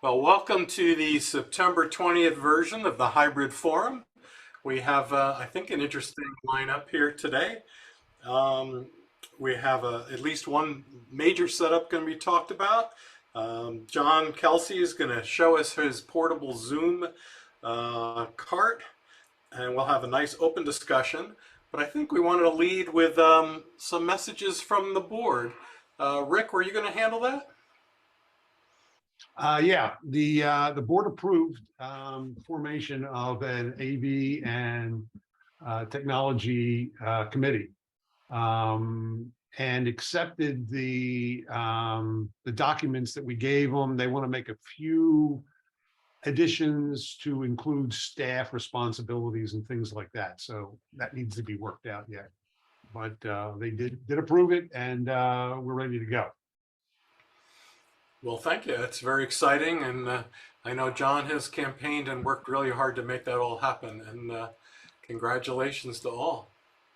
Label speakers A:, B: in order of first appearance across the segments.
A: Well, welcome to the September 20th version of the Hybrid Forum. We have, I think, an interesting lineup here today. Um, we have at least one major setup going to be talked about. John Kelsey is going to show us his portable Zoom cart, and we'll have a nice open discussion. But I think we wanted to lead with some messages from the board. Rick, were you going to handle that?
B: Yeah, the board approved formation of an AV and technology committee, and accepted the documents that we gave them. They want to make a few additions to include staff responsibilities and things like that. So that needs to be worked out yet. But they did approve it, and we're ready to go.
A: Well, thank you. It's very exciting, and I know John has campaigned and worked really hard to make that all happen. And congratulations to all.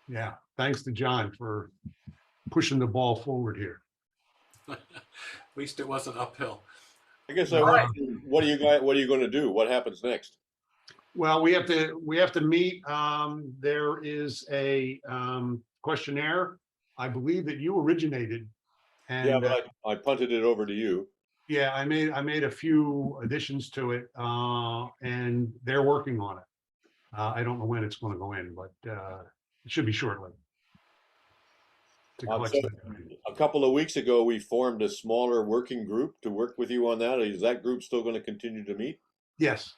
B: Yeah, thanks to John for pushing the ball forward here.
A: At least it wasn't uphill.
C: I guess what are you going to do? What happens next?
B: Well, we have to meet. There is a questionnaire, I believe, that you originated. And
C: yeah, but I punted it over to you.
B: Yeah, I made a few additions to it, and they're working on it. I don't know when it's going to go in, but it should be shortly.
C: So a couple of weeks ago, we formed a smaller working group to work with you on that. Is that group still going to continue to meet?
B: Yes.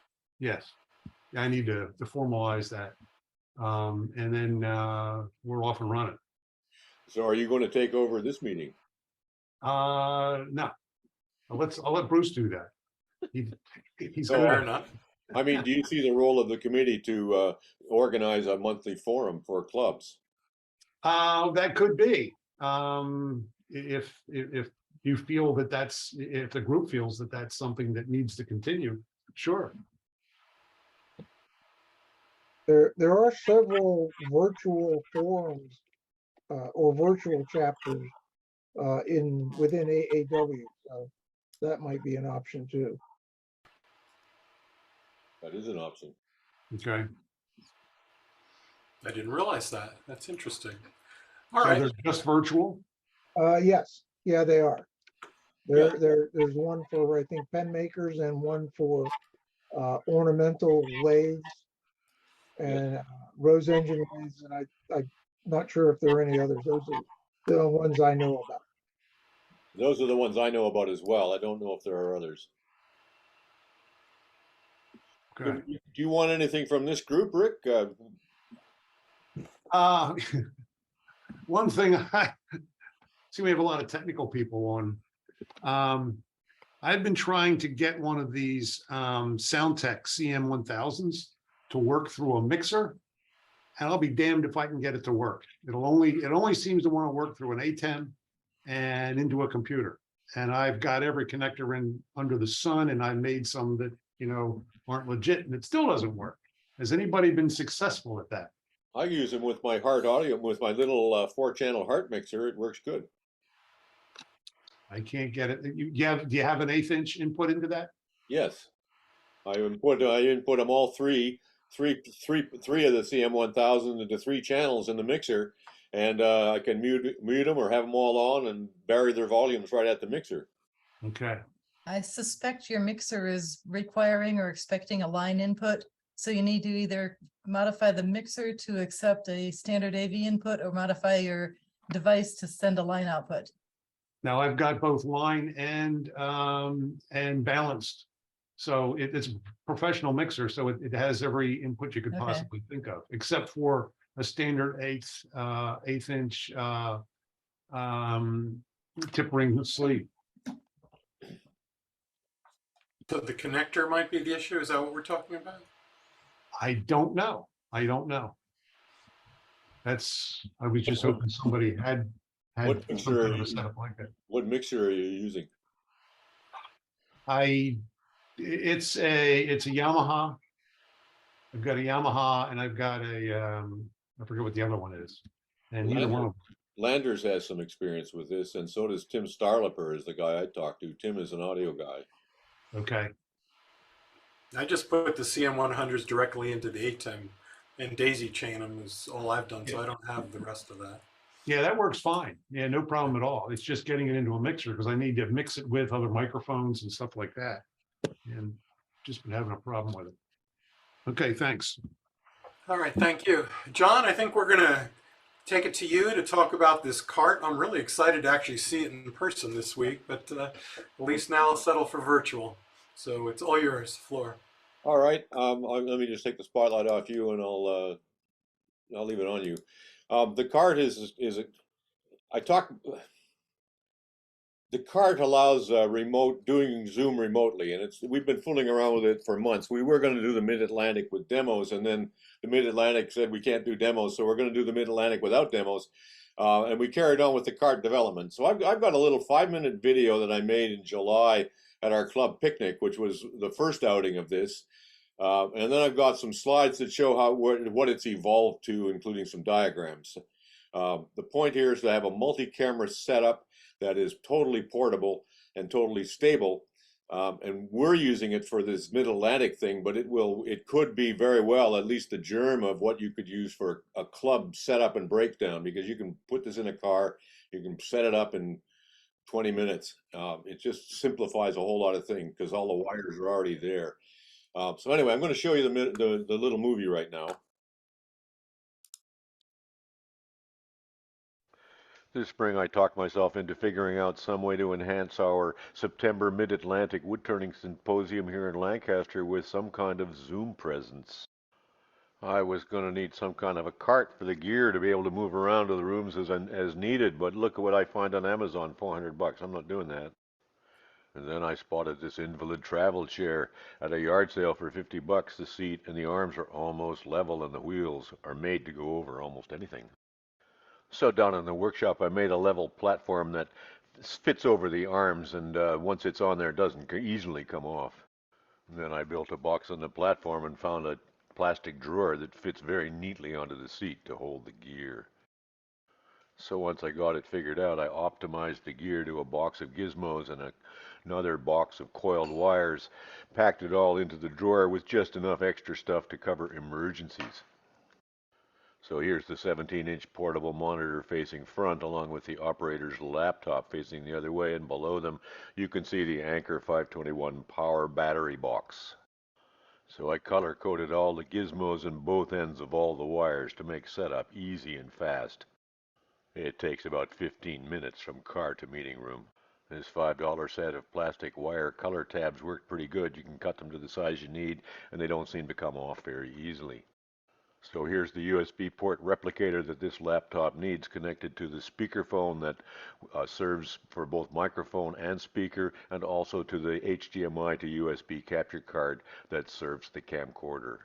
B: I need to formalize that, and then we're off and running.
C: So, are you going to take over this meeting?
B: No. I'll let Bruce do that. He's
A: so fair enough.
C: I mean, do you see the role of the committee to organize a monthly forum for clubs?
B: That could be. If you feel that if the group feels that that's something that needs to continue, sure.
D: There are several virtual forums or virtual chapters within AAW, so that might be an option too.
C: That is an option.
B: Okay.
A: I didn't realize that. That's interesting.
B: All right. They're just virtual?
D: Yes. Yeah, they are. There's one for, I think, pen makers and one for ornamental lathes and rose engine lathes, and I'm not sure if there are any others. Those are the ones I know about.
C: Those are the ones I know about as well. I don't know if there are others.
B: Okay.
C: Do you want anything from this group, Rick?
B: One thing, I see we have a lot of technical people on. I've been trying to get one of these Soundtech CM1000s to work through a mixer, and I'll be damned if I can get it to work. It only seems to want to work through an A10 and into a computer. And I've got every connector in under the sun, and I made some that aren't legit, and it still doesn't work. Has anybody been successful at that?
C: I use them with my Hart audio, with my little 4-channel Hart mixer. It works good.
B: I can't get it. Do you have an 1/8 inch input into that?
C: Yes, I input them all three of the CM1000 into 3 channels in the mixer, and I can mute them or have them all on and vary their volumes right at the mixer.
B: Okay.
E: I suspect your mixer is requiring or expecting a line input, so you need to either modify the mixer to accept a standard AV input or modify your device to send a line output.
B: Now I've got both line and balanced, so it's a professional mixer, so it has every input you could possibly think of, except for a standard 1/8 inch tip ring sleeve.
A: So the connector might be the issue. Is that what we're talking about?
B: I don't know. I was just hoping somebody had
C: What mixer
B: a setup like that.
C: What mixer are you using?
B: It's a Yamaha. I've got a Yamaha, and I've got a I forget what the other one is. And either one of them.
C: Landers has some experience with this, and so does Tim Starlipper, is the guy I talked to. Tim is an audio guy.
B: Okay.
A: I just put the CM100s directly into the ATEM and daisy chain them is all I've done, so I don't have the rest of that.
B: Yeah, that works fine. Yeah, no problem at all. It's just getting it into a mixer because I need to mix it with other microphones and stuff like that. And just been having a problem with it. Okay, thanks.
A: All right, thank you. John, I think we're going to take it to you to talk about this cart. I'm really excited to actually see it in person this week, but at least now I'll settle for virtual. So it's all yours, floor.
C: All right. Let me just take the spotlight off you, and I'll leave it on you. The cart I talk. The cart allows doing Zoom remotely, and we've been fooling around with it for months. We were going to do the Mid-Atlantic with demos, and then the Mid-Atlantic said we can't do demos, so we're going to do the Mid-Atlantic without demos. And we carried on with the cart development. So I've got a little 5-minute video that I made in July at our club picnic, which was the first outing of this. And then I've got some slides that show what it's evolved to, including some diagrams. The point here is to have a multi-camera setup that is totally portable and totally stable. And we're using it for this Mid-Atlantic thing, but it could be very well at least the germ of what you could use for a club setup and breakdown, because you can put this in a car, you can set it up in 20 minutes. It just simplifies a whole lot of things because all the wires are already there. So anyway, I'm going to show you the little movie right now. This spring, I talked myself into figuring out some way to enhance our September Mid-Atlantic Woodturning Symposium here in Lancaster with some kind of Zoom presence. I was going to need some kind of a cart for the gear to be able to move around to the rooms as needed, but look at what I find on Amazon, $400. I'm not doing that. And then I spotted this invalid travel chair at a yard sale for $50. The seat and the arms are almost level, and the wheels are made to go over almost anything. So down in the workshop, I made a level platform that fits over the arms, and once it's on there, it doesn't easily come off. And then I built a box on the platform and found a plastic drawer that fits very neatly onto the seat to hold the gear. So once I got it figured out, I optimized the gear to a box of gizmos and another box of coiled wires, packed it all into the drawer with just enough extra stuff to cover emergencies. So here's the 17-inch portable monitor facing front, along with the operator's laptop facing the other way, and below them you can see the Anker 521 power battery box. So I color-coded all the gizmos and both ends of all the wires to make setup easy and fast. It takes about 15 minutes from car to meeting room. This $5 set of plastic wire color tabs work pretty good. You can cut them to the size you need, and they don't seem to come off very easily. So here's the USB port replicator that this laptop needs, connected to the speakerphone that serves for both microphone and speaker, and also to the HDMI to USB capture card that serves the camcorder.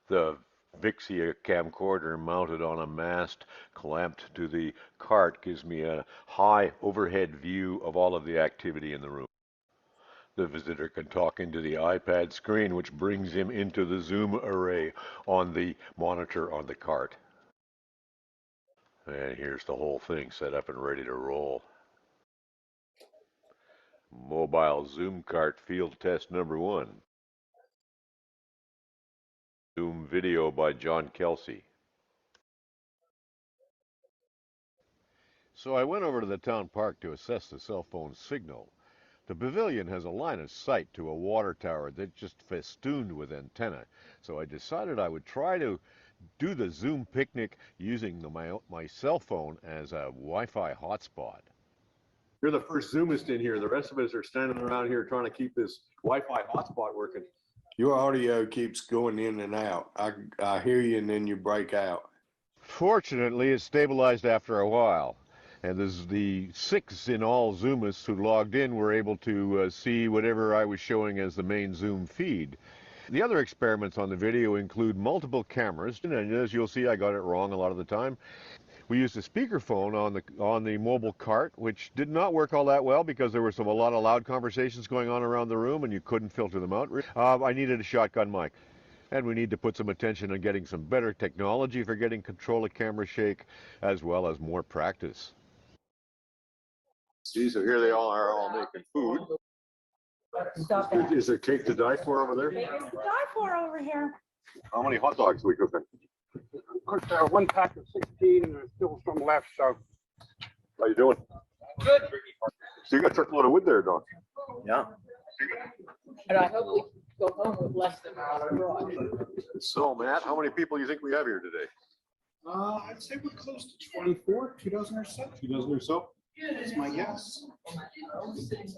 C: The Vixia camcorder mounted on a mast clamped to the cart gives me a high overhead view of all of the activity in the room. The visitor can talk into the iPad screen, which brings him into the Zoom array on the monitor on the cart. And here's the whole thing set up and ready to roll. Mobile Zoom cart field test number 1. Zoom video by John Kelsey. So I went over to the town park to assess the cell phone signal. The pavilion has a line of sight to a water tower that's just festooned with antenna, so I decided I would try to do the Zoom picnic using my cell phone as a Wi-Fi hotspot. You're the first Zoomist in here. The rest of us are standing around here trying to keep this Wi-Fi hotspot working.
F: Your audio keeps going in and out. I hear you and then you break out.
C: Fortunately, it stabilized after a while. And the 6 in all Zoomists who logged in were able to see whatever I was showing as the main Zoom feed. The other experiments on the video include multiple cameras, and as you'll see, I got it wrong a lot of the time. We used a speakerphone on the mobile cart, which did not work all that well because there were a lot of loud conversations going on around the room, and you couldn't filter them out. I needed a shotgun mic. And we need to put some attention on getting some better technology for getting control of camera shake, as well as more practice. See, so here they all are, all making food.
G: Stop it.
C: Is there cake to die for over there?
G: Die for over here.
C: How many hot dogs are we cooking?
H: Cooked one pack of 16 and there's still some left, so.
C: How you doing?
H: Good.
C: So you got a truckload of wood there, Don?
I: Yeah.
G: And I hope we go home with less than our brought.
C: So Matt, how many people do you think we have here today?
H: I'd say we're close to 24, 2 dozen or so.
C: 2 dozen or so?
H: That's my guess.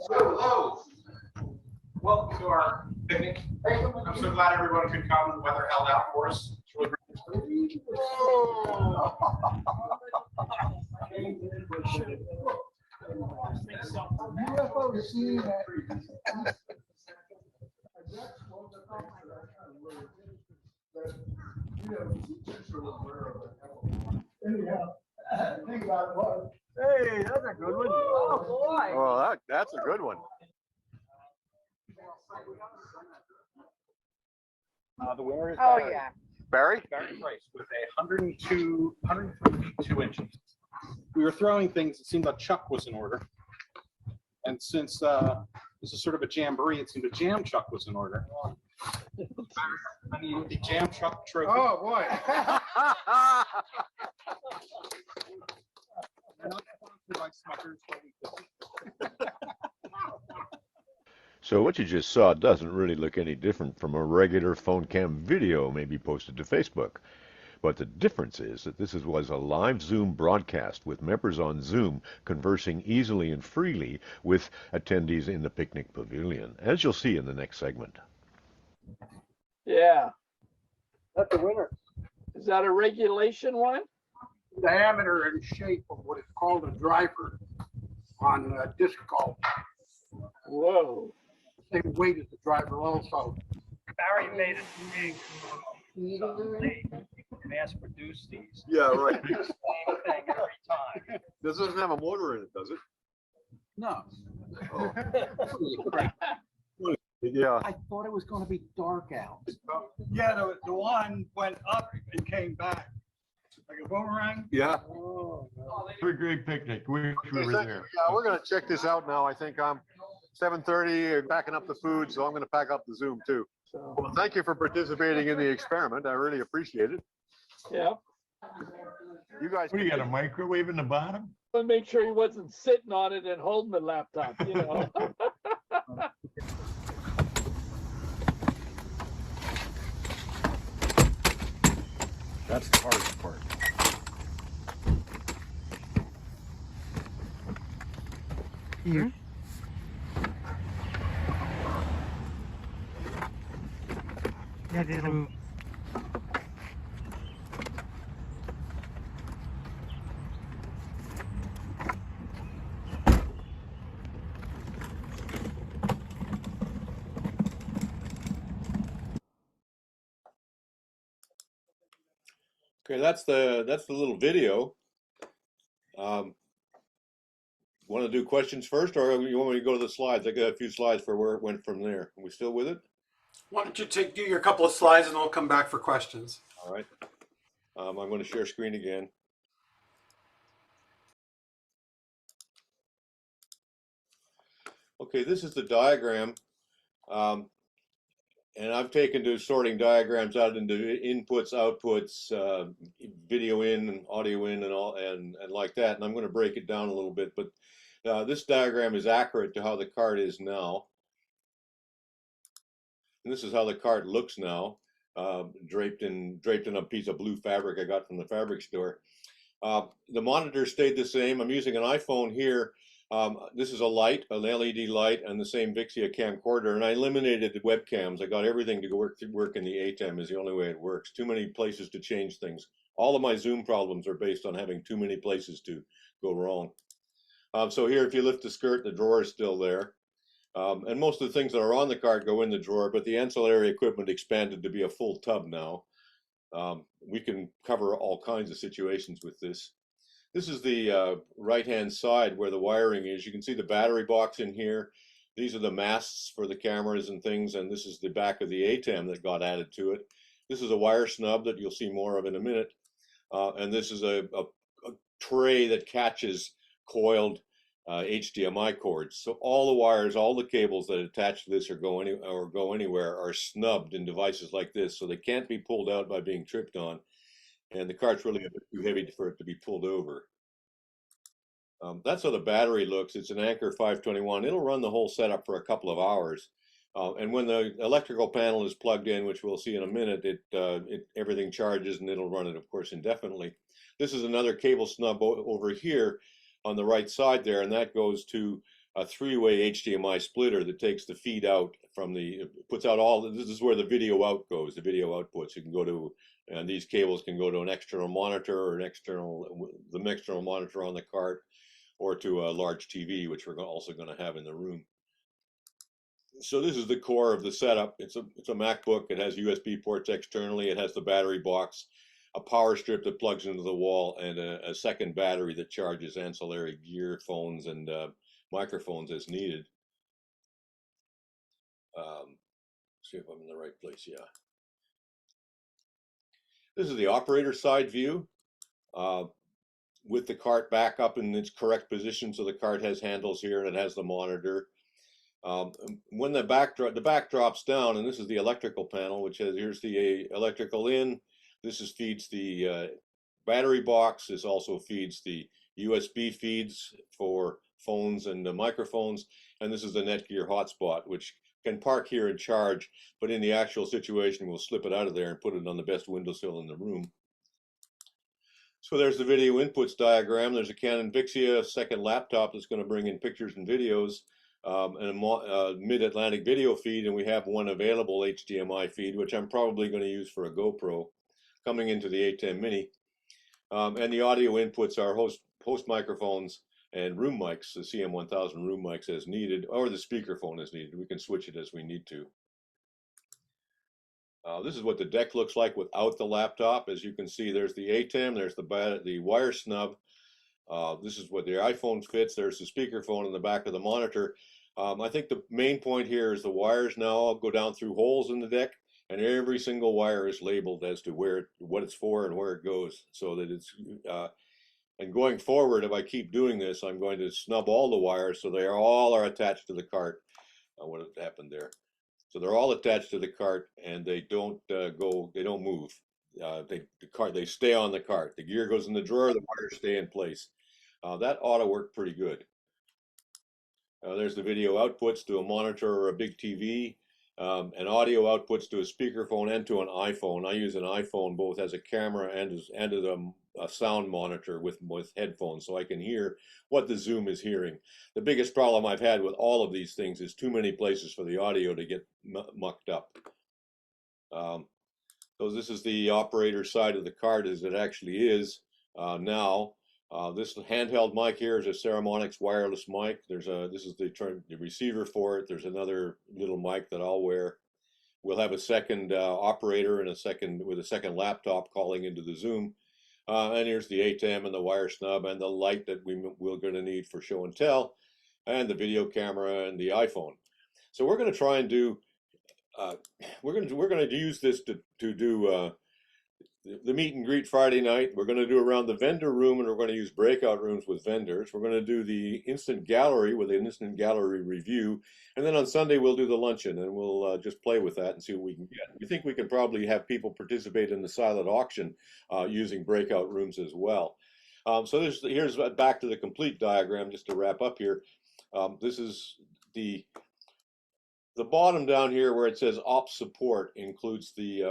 H: Hello. Welcome to our picnic. I'm so glad everyone could come. The weather held out for us. It's really great.
I: Hey, that's a good one.
G: Oh, boy.
C: Oh, that's a good one.
H: The winner is
G: Oh,
H: Barry.
G: yeah.
C: Barry?
H: Barry Price with a 132 inches. We were throwing things. It seemed like Chuck was in order. And since this is sort of a jamboree, it seemed a jam Chuck was in order. I need the jam Chuck trophy.
B: Oh, boy.
H: We're not sponsored by Smuckers, but we could.
C: So what you just saw doesn't really look any different from a regular phone cam video maybe posted to Facebook. But the difference is that this was a live Zoom broadcast with members on Zoom conversing easily and freely with attendees in the picnic pavilion, as you'll see in the next segment.
I: Yeah.
H: That's the winner.
I: Is that a regulation one?
H: Diameter and shape of what is called a driver on disc golf.
I: Whoa.
H: Same weight as the driver also.
J: Barry made it big. Mass produce these.
C: Yeah, right.
J: Same thing every time.
C: This doesn't have a motor in it, does it?
H: No.
C: Yeah.
H: I thought it was going to be dark out.
J: Yeah, the one went up and came back. Like a boomerang.
C: Yeah.
F: A great picnic. We were there.
C: Yeah, we're gonna check this out now. I think I'm 7:30 and packing up the food, so I'm gonna pack up the Zoom too. Well, thank you for participating in the experiment. I really appreciate it.
I: Yeah.
C: You guys.
F: What do you got, a microwave in the bottom?
I: I want to make sure he wasn't sitting on it and holding the laptop, you know.
F: That's the hardest part.
G: Here. Yeah, it'll.
C: Okay, that's the little video. Want to do questions first, or you want me to go to the slides? I got a few slides for where it went from there. Are we still with it?
A: Why don't you do your couple of slides and we'll come back for questions.
C: All right. I'm going to share screen again. Okay, this is the diagram. And I've taken to sorting diagrams out into inputs, outputs, video in and audio in and all and like that. And I'm going to break it down a little bit, but this diagram is accurate to how the card is now. And this is how the card looks now, draped in a piece of blue fabric I got from the fabric store. The monitor stayed the same. I'm using an iPhone here. This is a light, an LED light, and the same Vixia camcorder, and I eliminated the webcams. I got everything to work in the ATEM is the only way it works. Too many places to change things. All of my Zoom problems are based on having too many places to go wrong. So here, if you lift the skirt, the drawer is still there. And most of the things that are on the card go in the drawer, but the ancillary equipment expanded to be a full tub now. We can cover all kinds of situations with this. This is the right-hand side where the wiring is. You can see the battery box in here. These are the masts for the cameras and things, and this is the back of the ATEM that got added to it. This is a wire snub that you'll see more of in a minute. And this is a tray that catches coiled HDMI cords. So all the wires, all the cables that attach to this or go anywhere are snubbed in devices like this, so they can't be pulled out by being tripped on. And the cart's really a bit too heavy for it to be pulled over. That's how the battery looks. It's an Anker 521. It'll run the whole setup for a couple of hours. And when the electrical panel is plugged in, which we'll see in a minute, everything charges and it'll run it, of course, indefinitely. This is another cable snub over here on the right side there, and that goes to a three-way HDMI splitter that takes the feed out from puts out all, this is where the video out goes, the video outputs. You can go to, and these cables can go to an external monitor or the external monitor on the cart, or to a large TV, which we're also going to have in the room. So this is the core of the setup. It's a MacBook. It has USB ports externally. It has the battery box, a power strip that plugs into the wall, and a second battery that charges ancillary gear, phones, and microphones as needed. See if I'm in the right place. Yeah. This is the operator side view. With the cart back up in its correct position, so the cart has handles here and it has the monitor. When the back drops down, and this is the electrical panel, which has, here's the electrical in. This feeds the battery box. This also feeds the USB feeds for phones and microphones. And this is the Netgear hotspot, which can park here and charge, but in the actual situation, we'll slip it out of there and put it on the best windowsill in the room. So there's the video inputs diagram. There's a Canon Vixia second laptop that's going to bring in pictures and videos, and a mid-Atlantic video feed, and we have one available HDMI feed, which I'm probably going to use for a GoPro, coming into the A10 Mini. And the audio inputs are host microphones and room mics, the CM1000 room mics as needed, or the speakerphone as needed. We can switch it as we need to. This is what the deck looks like without the laptop. As you can see, there's the ATEM, there's the wire snub. This is what the iPhone fits. There's the speakerphone in the back of the monitor. I think the main point here is the wires now go down through holes in the deck, and every single wire is labeled as to what it's for and where it goes, so that it's and going forward, if I keep doing this, I'm going to snub all the wires so they all are attached to the cart. What happened there? So they're all attached to the cart, and they don't they don't move. They stay on the cart. The gear goes in the drawer, the wires stay in place. That ought to work pretty good. There's the video outputs to a monitor or a big TV, and audio outputs to a speakerphone and to an iPhone. I use an iPhone both as a camera and as a sound monitor with headphones, so I can hear what the Zoom is hearing. The biggest problem I've had with all of these things is too many places for the audio to get mucked up. So this is the operator side of the cart as it actually is now. This handheld mic here is a Ceramonics wireless mic. This is the receiver for it. There's another little mic that I'll wear. We'll have a second operator and with a second laptop calling into the Zoom. And here's the ATEM and the wire snub and the light that we're going to need for show and tell, and the video camera and the iPhone. So we're going to try and do. We're going to use this to do the meet and greet Friday night. We're going to do around the vendor room, and we're going to use breakout rooms with vendors. We're going to do the instant gallery with an instant gallery review. And then on Sunday, we'll do the luncheon, and we'll just play with that and see what we can get. We think we can probably have people participate in the silent auction using breakout rooms as well. So here's back to the complete diagram, just to wrap up here. This is the bottom down here where it says ops support includes the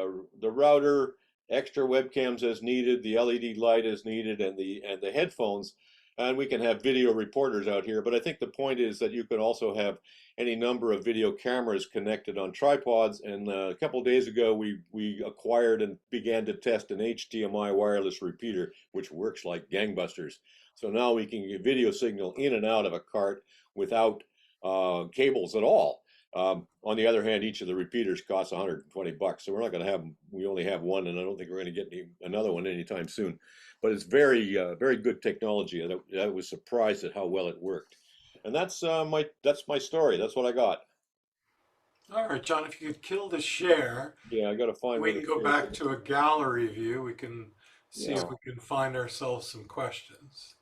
C: router, extra webcams as needed, the LED light as needed, and the headphones, and we can have video reporters out here. But I think the point is that you can also have any number of video cameras connected on tripods. And a couple of days ago, we acquired and began to test an HDMI wireless repeater, which works like gangbusters. So now we can get video signal in and out of a cart without cables at all. On the other hand, each of the repeaters costs $120, so we're not going to have them. We only have one, and I don't think we're going to get another one anytime soon. But it's very, very good technology, and I was surprised at how well it worked. And that's my story. That's what I got.
A: All right, John, if you could kill the share.
C: Yeah, I got to find.
A: We can go back to a gallery view. We can see if we can find ourselves some questions.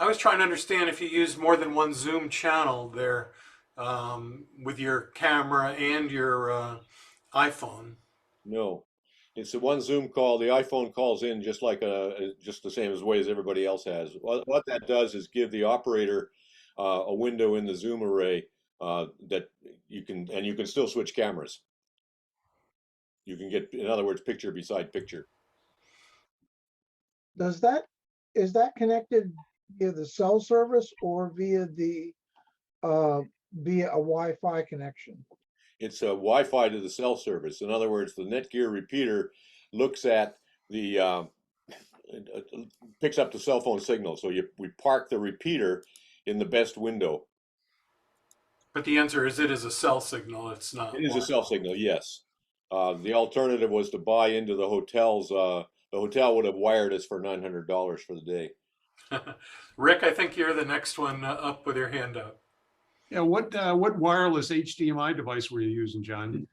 A: I was trying to understand if you use more than one Zoom channel there with your camera and your iPhone.
C: No, it's the one Zoom call. The iPhone calls in just like just the same as way as everybody else has. What that does is give the operator a window in the Zoom array that you can still switch cameras. You can get, in other words, picture beside picture.
D: Is that connected via the cell service or via a Wi-Fi connection?
C: It's a Wi-Fi to the cell service. In other words, the Netgear repeater looks at the picks up the cell phone signal. So we park the repeater in the best window.
A: But the answer is it is a cell signal. It's not.
C: It is a cell signal, yes. The alternative was to buy into the hotels. The hotel would have wired us for $900 for the day.
A: Rick, I think you're the next one up with your hand up.
B: Yeah, what wireless HDMI device were you using, John?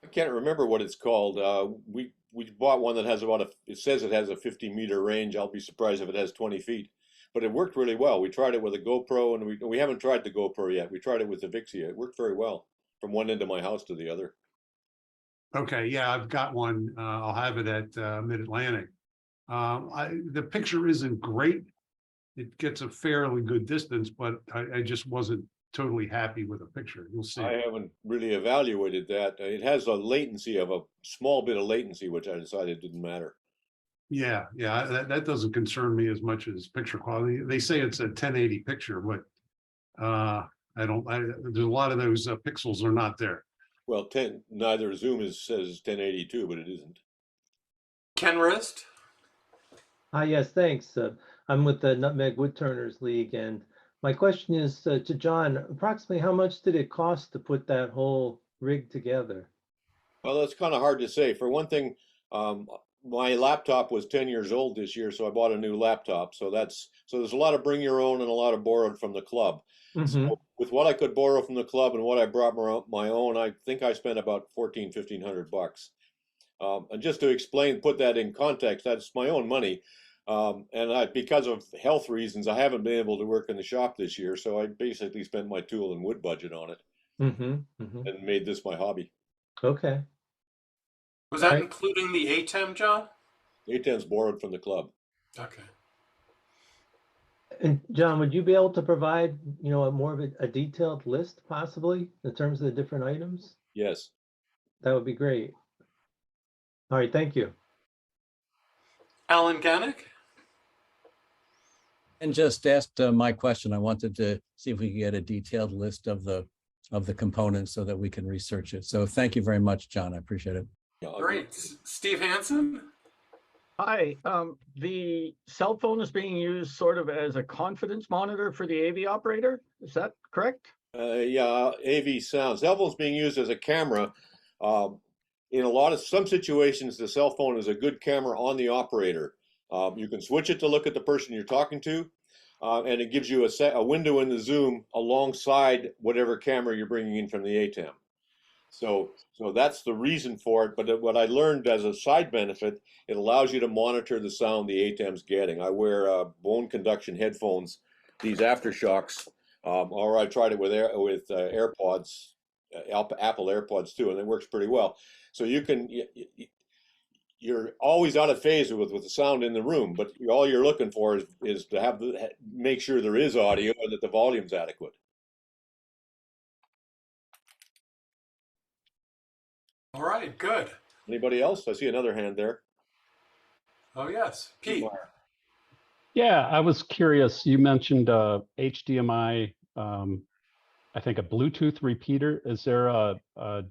C: I can't remember what it's called. We bought one that has it says it has a 50-meter range. I'll be surprised if it has 20 feet. But it worked really well. We tried it with a GoPro, and we haven't tried the GoPro yet. We tried it with the Vixia. It worked very well from one end of my house to the other.
B: Okay, yeah, I've got one. I'll have it at Mid-Atlantic. The picture isn't great. It gets a fairly good distance, but I just wasn't totally happy with the picture. You'll see.
C: I haven't really evaluated that. It has a small bit of latency, which I decided didn't matter.
B: Yeah, that doesn't concern me as much as picture quality. They say it's a 1080 picture, but there's a lot of those pixels are not there.
C: Well, neither Zoom says 1082, but it isn't.
A: Ken Rist?
K: Yes, thanks. I'm with the Nutmeg Woodturners League, and my question is to John, approximately how much did it cost to put that whole rig together?
C: Well, that's kind of hard to say. For one thing, my laptop was 10 years old this year, so I bought a new laptop. So there's a lot of bring your own and a lot of borrowed from the club.
K: Mm-hmm.
C: So with what I could borrow from the club and what I brought my own, I think I spent about $1,500. And just to put that in context, that's my own money. And because of health reasons, I haven't been able to work in the shop this year. So I basically spent my tool and wood budget on it and made this my hobby.
K: Okay.
A: Was that including the ATEM, John?
C: ATEM's borrowed from the club.
A: Okay.
K: And John, would you be able to provide, more of a detailed list possibly in terms of the different items?
C: Yes.
K: That would be great. All right, thank you.
A: Alan Gannick?
L: And just asked my question. I wanted to see if we could get a detailed list of the components so that we can research it. So thank you very much, John. I appreciate it.
A: Great. Steve Hansen?
I: Hi, the cell phone is being used sort of as a confidence monitor for the AV operator. Is that correct?
C: Yeah, AV sound. Cell phone's being used as a camera. In some situations, the cell phone is a good camera on the operator. You can switch it to look at the person you're talking to, and it gives you a window in the Zoom alongside whatever camera you're bringing in from the ATEM. So that's the reason for it. But what I learned as a side benefit, it allows you to monitor the sound the ATEM's getting. I wear bone conduction headphones, these aftershocks, or I tried it with AirPods, Apple AirPods too, and it works pretty well. So you're always out of phase with the sound in the room, but all you're looking for is to make sure there is audio and that the volume's adequate.
A: All right, good.
C: Anybody else? I see another hand there.
A: Oh, yes. Pete.
M: Yeah, I was curious. You mentioned HDMI, I think a Bluetooth repeater. Is there a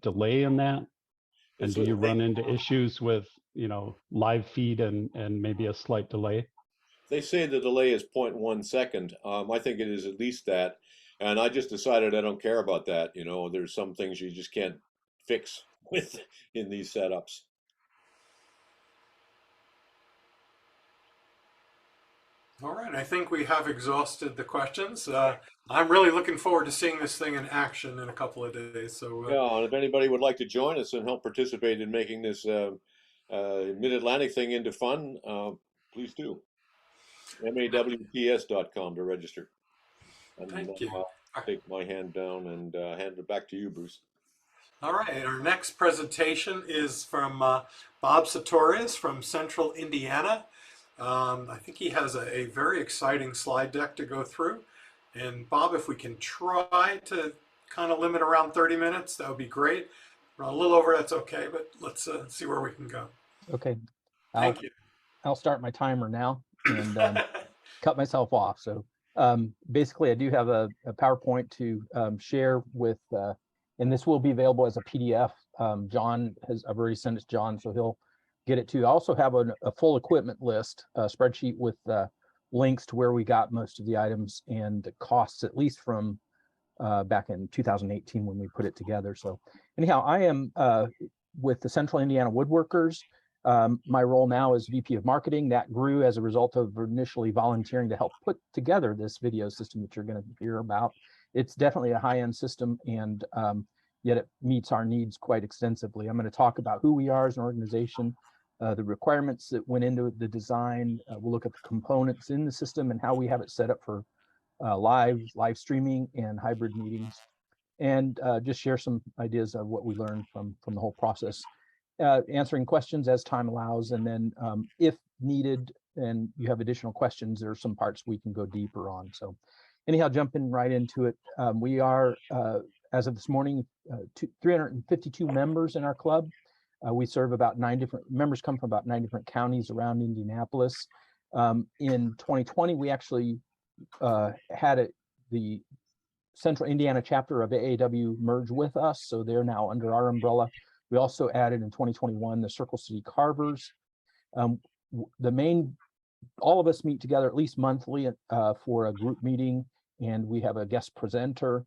M: delay in that? And do you run into issues with, live feed and maybe a slight delay?
C: They say the delay is 0.1 second. I think it is at least that. And I just decided I don't care about that. There's some things you just can't fix in these setups.
A: All right, I think we have exhausted the questions. I'm really looking forward to seeing this thing in action in a couple of days. So
C: yeah, and if anybody would like to join us and help participate in making this Mid-Atlantic thing into fun, please do. MAWTS.com to register. And
A: Thank you.
C: take my hand down and hand it back to you, Bruce.
A: All right, our next presentation is from Bob Sartoris from Central Indiana. I think he has a very exciting slide deck to go through. And Bob, if we can try to kind of limit around 30 minutes, that would be great. Run a little over, that's okay, but let's see where we can go.
N: Okay.
A: Thank you.
N: I'll start my timer now and cut myself off. So basically, I do have a PowerPoint to share with, and this will be available as a PDF. I've already sent it to John, so he'll get it to you. I also have a full equipment list, a spreadsheet with links to where we got most of the items and the costs, at least from back in 2018 when we put it together. So anyhow, I am with the Central Indiana Woodworkers. My role now is VP of Marketing. That grew as a result of initially volunteering to help put together this video system that you're going to hear about. It's definitely a high-end system, and yet it meets our needs quite extensively. I'm going to talk about who we are as an organization, the requirements that went into the design. We'll look at the components in the system and how we have it set up for live streaming and hybrid meetings, and just share some ideas of what we learned from the whole process. Answering questions as time allows, and then if needed and you have additional questions, there are some parts we can go deeper on. So anyhow, jumping right into it, we are, as of this morning, 352 members in our club. We serve about 9 different, members come from about 9 different counties around Indianapolis. In 2020, we actually had the Central Indiana chapter of AAW merge with us, so they're now under our umbrella. We also added in 2021 the Circle City Carvers. All of us meet together at least monthly for a group meeting, and we have a guest presenter.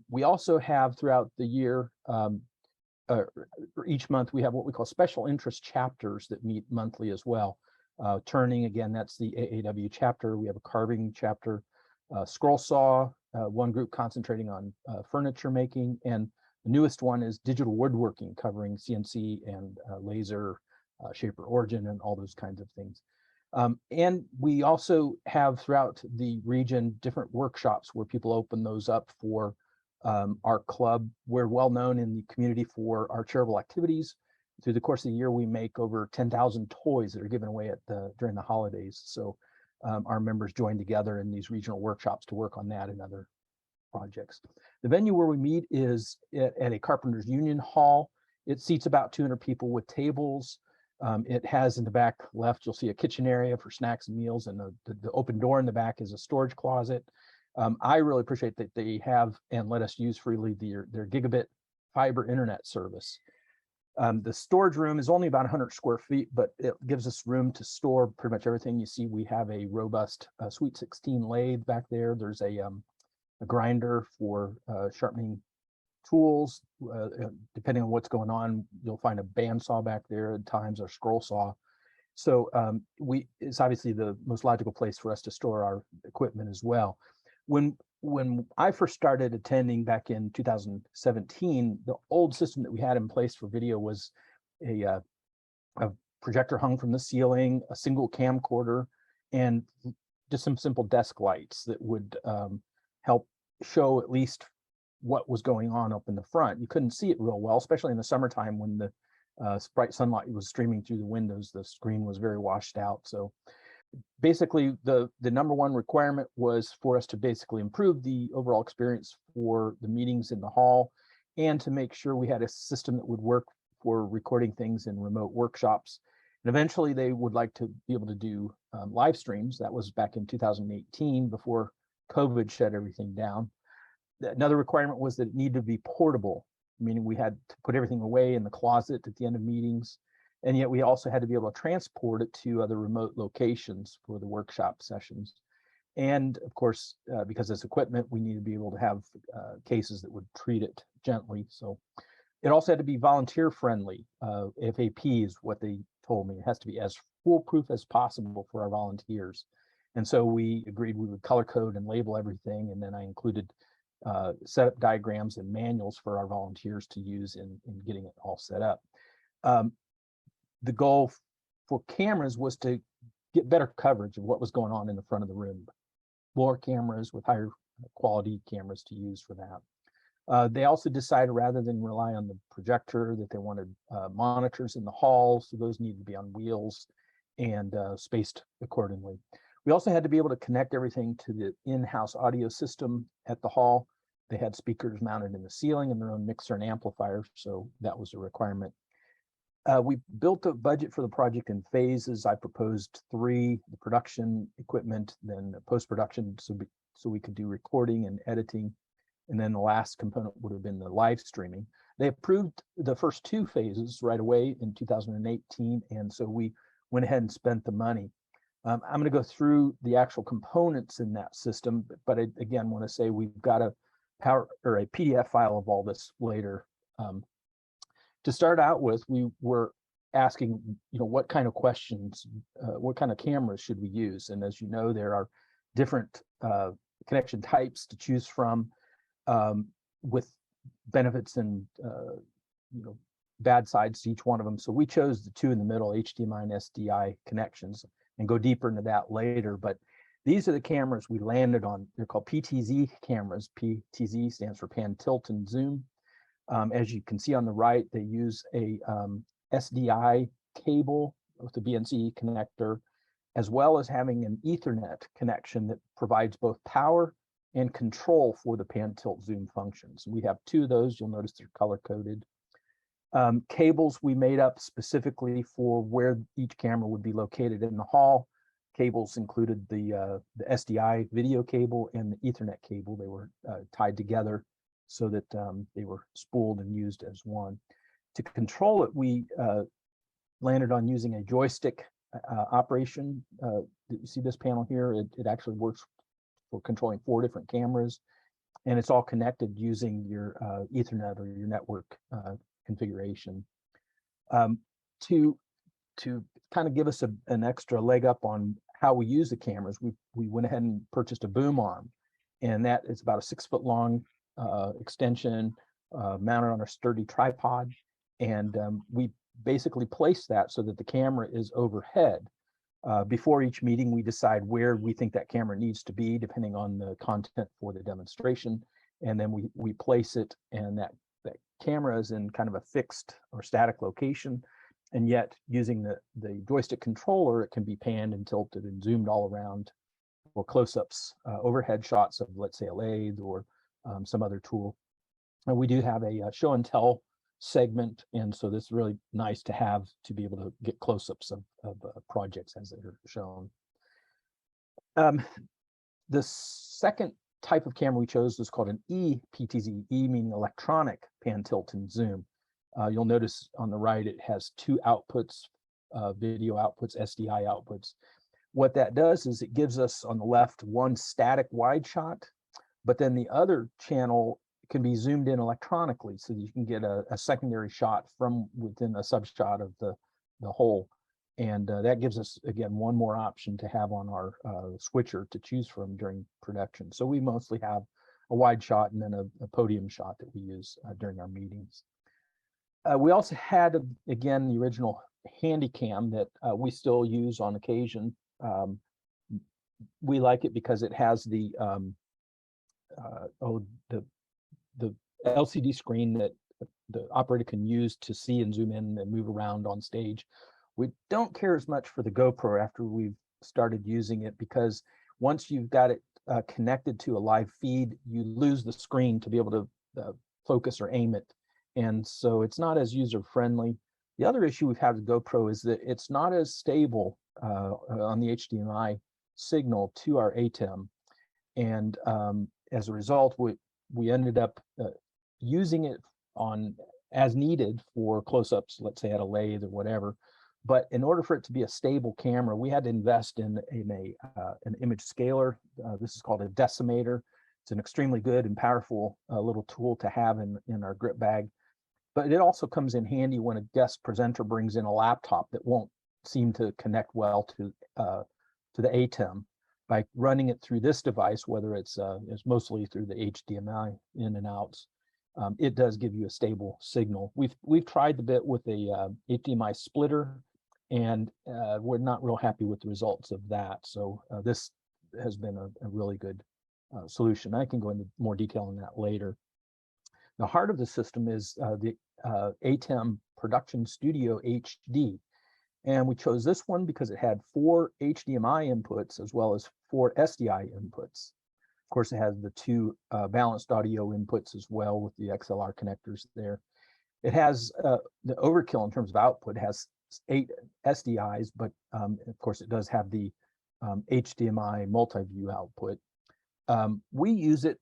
N: We also have throughout the year, each month, we have what we call special interest chapters that meet monthly as well. Turning, again, that's the AAW chapter. We have a carving chapter, scroll saw, one group concentrating on furniture making, and the newest one is digital woodworking, covering CNC and laser, shaper origin, and all those kinds of things. And we also have throughout the region different workshops where people open those up for our club. We're well known in the community for our charitable activities. Through the course of the year, we make over 10,000 toys that are given away during the holidays. So our members join together in these regional workshops to work on that and other projects. The venue where we meet is at a Carpenters Union Hall. It seats about 200 people with tables. It has in the back left, you'll see a kitchen area for snacks and meals, and the open door in the back is a storage closet. I really appreciate that they have and let us use freely their gigabit fiber internet service. The storage room is only about 100 square feet, but it gives us room to store pretty much everything. You see, we have a robust Sweet 16 lathe back there. There's a grinder for sharpening tools. Depending on what's going on, you'll find a bandsaw back there at times, or scroll saw. So it's obviously the most logical place for us to store our equipment as well. When I first started attending back in 2017, the old system that we had in place for video was a projector hung from the ceiling, a single camcorder, and just some simple desk lights that would help show at least what was going on up in the front. You couldn't see it real well, especially in the summertime when the bright sunlight was streaming through the windows. The screen was very washed out. So basically, the number one requirement was for us to basically improve the overall experience for the meetings in the hall, and to make sure we had a system that would work for recording things in remote workshops. And eventually they would like to be able to do live streams. That was back in 2018, before COVID shut everything down. Another requirement was that it needed to be portable, meaning we had to put everything away in the closet at the end of meetings. And yet we also had to be able to transport it to other remote locations for the workshop sessions. And of course, because it's equipment, we need to be able to have cases that would treat it gently. So it also had to be volunteer friendly. FAP is what they told me. It has to be as foolproof as possible for our volunteers. And so we agreed we would color code and label everything. And then I included setup diagrams and manuals for our volunteers to use in getting it all set up. The goal for cameras was to get better coverage of what was going on in the front of the room. More cameras with higher quality cameras to use for that. They also decided rather than rely on the projector that they wanted monitors in the hall, so those needed to be on wheels and spaced accordingly. We also had to be able to connect everything to the in-house audio system at the hall. They had speakers mounted in the ceiling and their own mixer and amplifier, so that was a requirement. We built a budget for the project in phases. I proposed 3: the production equipment, then post-production, so we could do recording and editing. And then the last component would have been the live streaming. They approved the first 2 phases right away in 2018. And so we went ahead and spent the money. I'm going to go through the actual components in that system, but I, again, want to say we've got a PDF file of all this later. To start out with, we were asking, what kind of questions, what kind of cameras should we use? And as you know, there are different connection types to choose from, with benefits and bad sides to each one of them. So we chose the 2 in the middle, HDMI and SDI connections, and go deeper into that later. But these are the cameras we landed on. They're called PTZ cameras. PTZ stands for pan, tilt, and zoom. As you can see on the right, they use a SDI cable with a BNC connector, as well as having an Ethernet connection that provides both power and control for the pan, tilt, zoom functions. We have 2 of those. You'll notice they're color coded. Cables we made up specifically for where each camera would be located in the hall. Cables included the SDI video cable and the Ethernet cable. They were tied together so that they were spooled and used as one. To control it, we landed on using a joystick operation. You see this panel here? It actually works for controlling 4 different cameras, and it's all connected using your Ethernet or your network configuration. To kind of give us an extra leg up on how we use the cameras, we went ahead and purchased a boom arm, and that is about a 6-foot long extension mounted on a sturdy tripod, and we basically place that so that the camera is overhead. Before each meeting, we decide where we think that camera needs to be depending on the content for the demonstration, and then we place it, and that camera is in kind of a fixed or static location, and yet using the joystick controller, it can be panned and tilted and zoomed all around for close-ups, overhead shots of, let's say, a lathe or some other tool. And we do have a show and tell segment, and so this is really nice to have to be able to get close-ups of projects as they're shown. The second type of camera we chose was called an ePTZ, E meaning electronic pan, tilt, and zoom. You'll notice on the right it has 2 outputs, video outputs, SDI outputs. What that does is it gives us on the left 1 static wide shot, but then the other channel can be zoomed in electronically, so you can get a secondary shot from within a subshot of the whole. And that gives us, again, 1 more option to have on our switcher to choose from during production. So we mostly have a wide shot and then a podium shot that we use during our meetings. We also had, again, the original Handycam that we still use on occasion. We like it because it has the LCD screen that the operator can use to see and zoom in and move around on stage. We don't care as much for the GoPro after we've started using it, because once you've got it connected to a live feed, you lose the screen to be able to focus or aim it. And so it's not as user-friendly. The other issue we've had with GoPro is that it's not as stable on the HDMI signal to our ATEM. And as a result, we ended up using it on as needed for close-ups, let's say at a lathe or whatever. But in order for it to be a stable camera, we had to invest in an image scaler. This is called a decimator. It's an extremely good and powerful little tool to have in our grip bag. But it also comes in handy when a guest presenter brings in a laptop that won't seem to connect well to the ATEM. By running it through this device, whether it's mostly through the HDMI in and outs, it does give you a stable signal. We've tried the bit with a HDMI splitter, And we're not real happy with the results of that. So this has been a really good solution. I can go into more detail on that later. The heart of the system is the ATEM Production Studio HD. And we chose this one because it had 4 HDMI inputs as well as 4 SDI inputs. Of course, it has the 2 balanced audio inputs as well with the XLR connectors there. It has the overkill in terms of output, has 8 SDIs, but of course it does have the HDMI multi-view output. We use it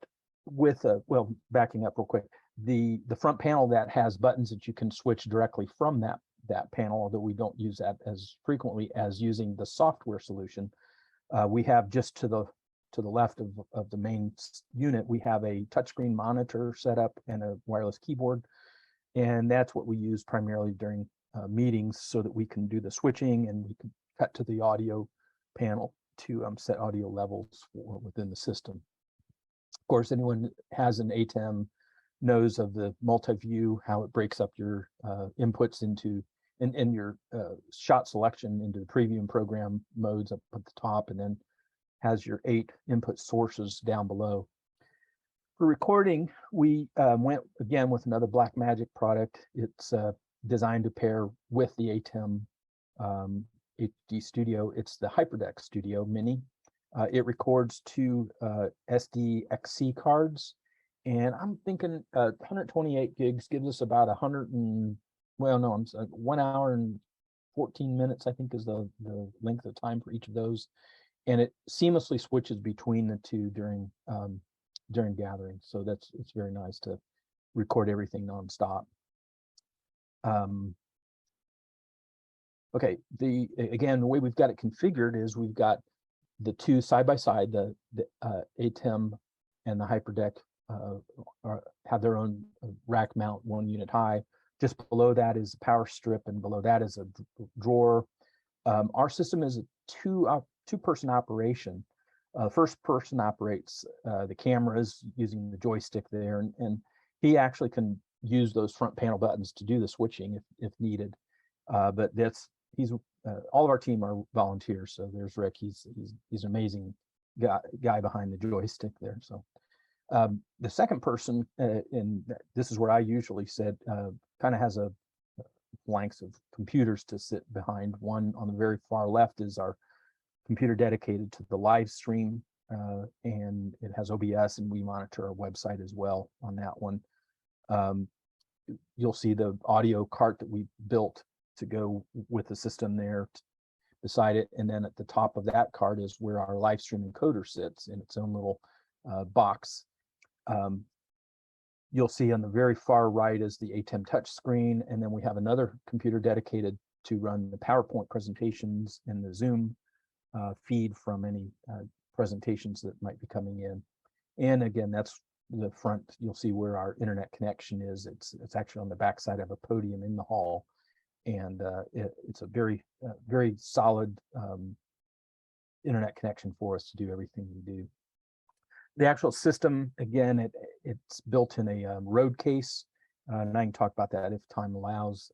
N: with well, backing up real quick, the front panel that has buttons that you can switch directly from that panel, although we don't use that as frequently as using the software solution. We have just to the left of the main unit, we have a touchscreen monitor set up and a wireless keyboard. And that's what we use primarily during meetings so that we can do the switching and we can cut to the audio panel to set audio levels for within the system. Of course, anyone has an ATEM knows of the multi-view, how it breaks up your inputs into and your shot selection into the preview and program modes up at the top, and then has your 8 input sources down below. For recording, we went again with another Blackmagic product. It's designed to pair with the ATEM HD Studio. It's the HyperDeck Studio Mini. It records 2 SDXC cards, and I'm thinking 128 gigs gives us about 1 hour and 14 minutes, I think is the length of time for each of those. And it seamlessly switches between the 2 during gathering. So it's very nice to record everything nonstop. Okay, again, the way we've got it configured is we've got the 2 side by side, the ATEM and the HyperDeck have their own rack mount, 1 unit high. Just below that is a power strip, and below that is a drawer. Our system is a two-person operation. First person operates the cameras using the joystick there, and he actually can use those front panel buttons to do the switching if needed. But all of our team are volunteers. So there's Rick. He's an amazing guy behind the joystick there. So the second person, and this is where I usually sit, kind of has a flanks of computers to sit behind. One on the very far left is our computer dedicated to the live stream, and it has OBS, and we monitor our website as well on that one. You'll see the audio cart that we built to go with the system there beside it, and then at the top of that cart is where our live stream encoder sits in its own little box. You'll see on the very far right is the ATEM touchscreen, and then we have another computer dedicated to run the PowerPoint presentations and the Zoom feed from any presentations that might be coming in. And again, that's the front. You'll see where our internet connection is. It's actually on the backside of a podium in the hall, and it's a very solid internet connection for us to do everything we do. The actual system, again, it's built in a road case, and I can talk about that if time allows.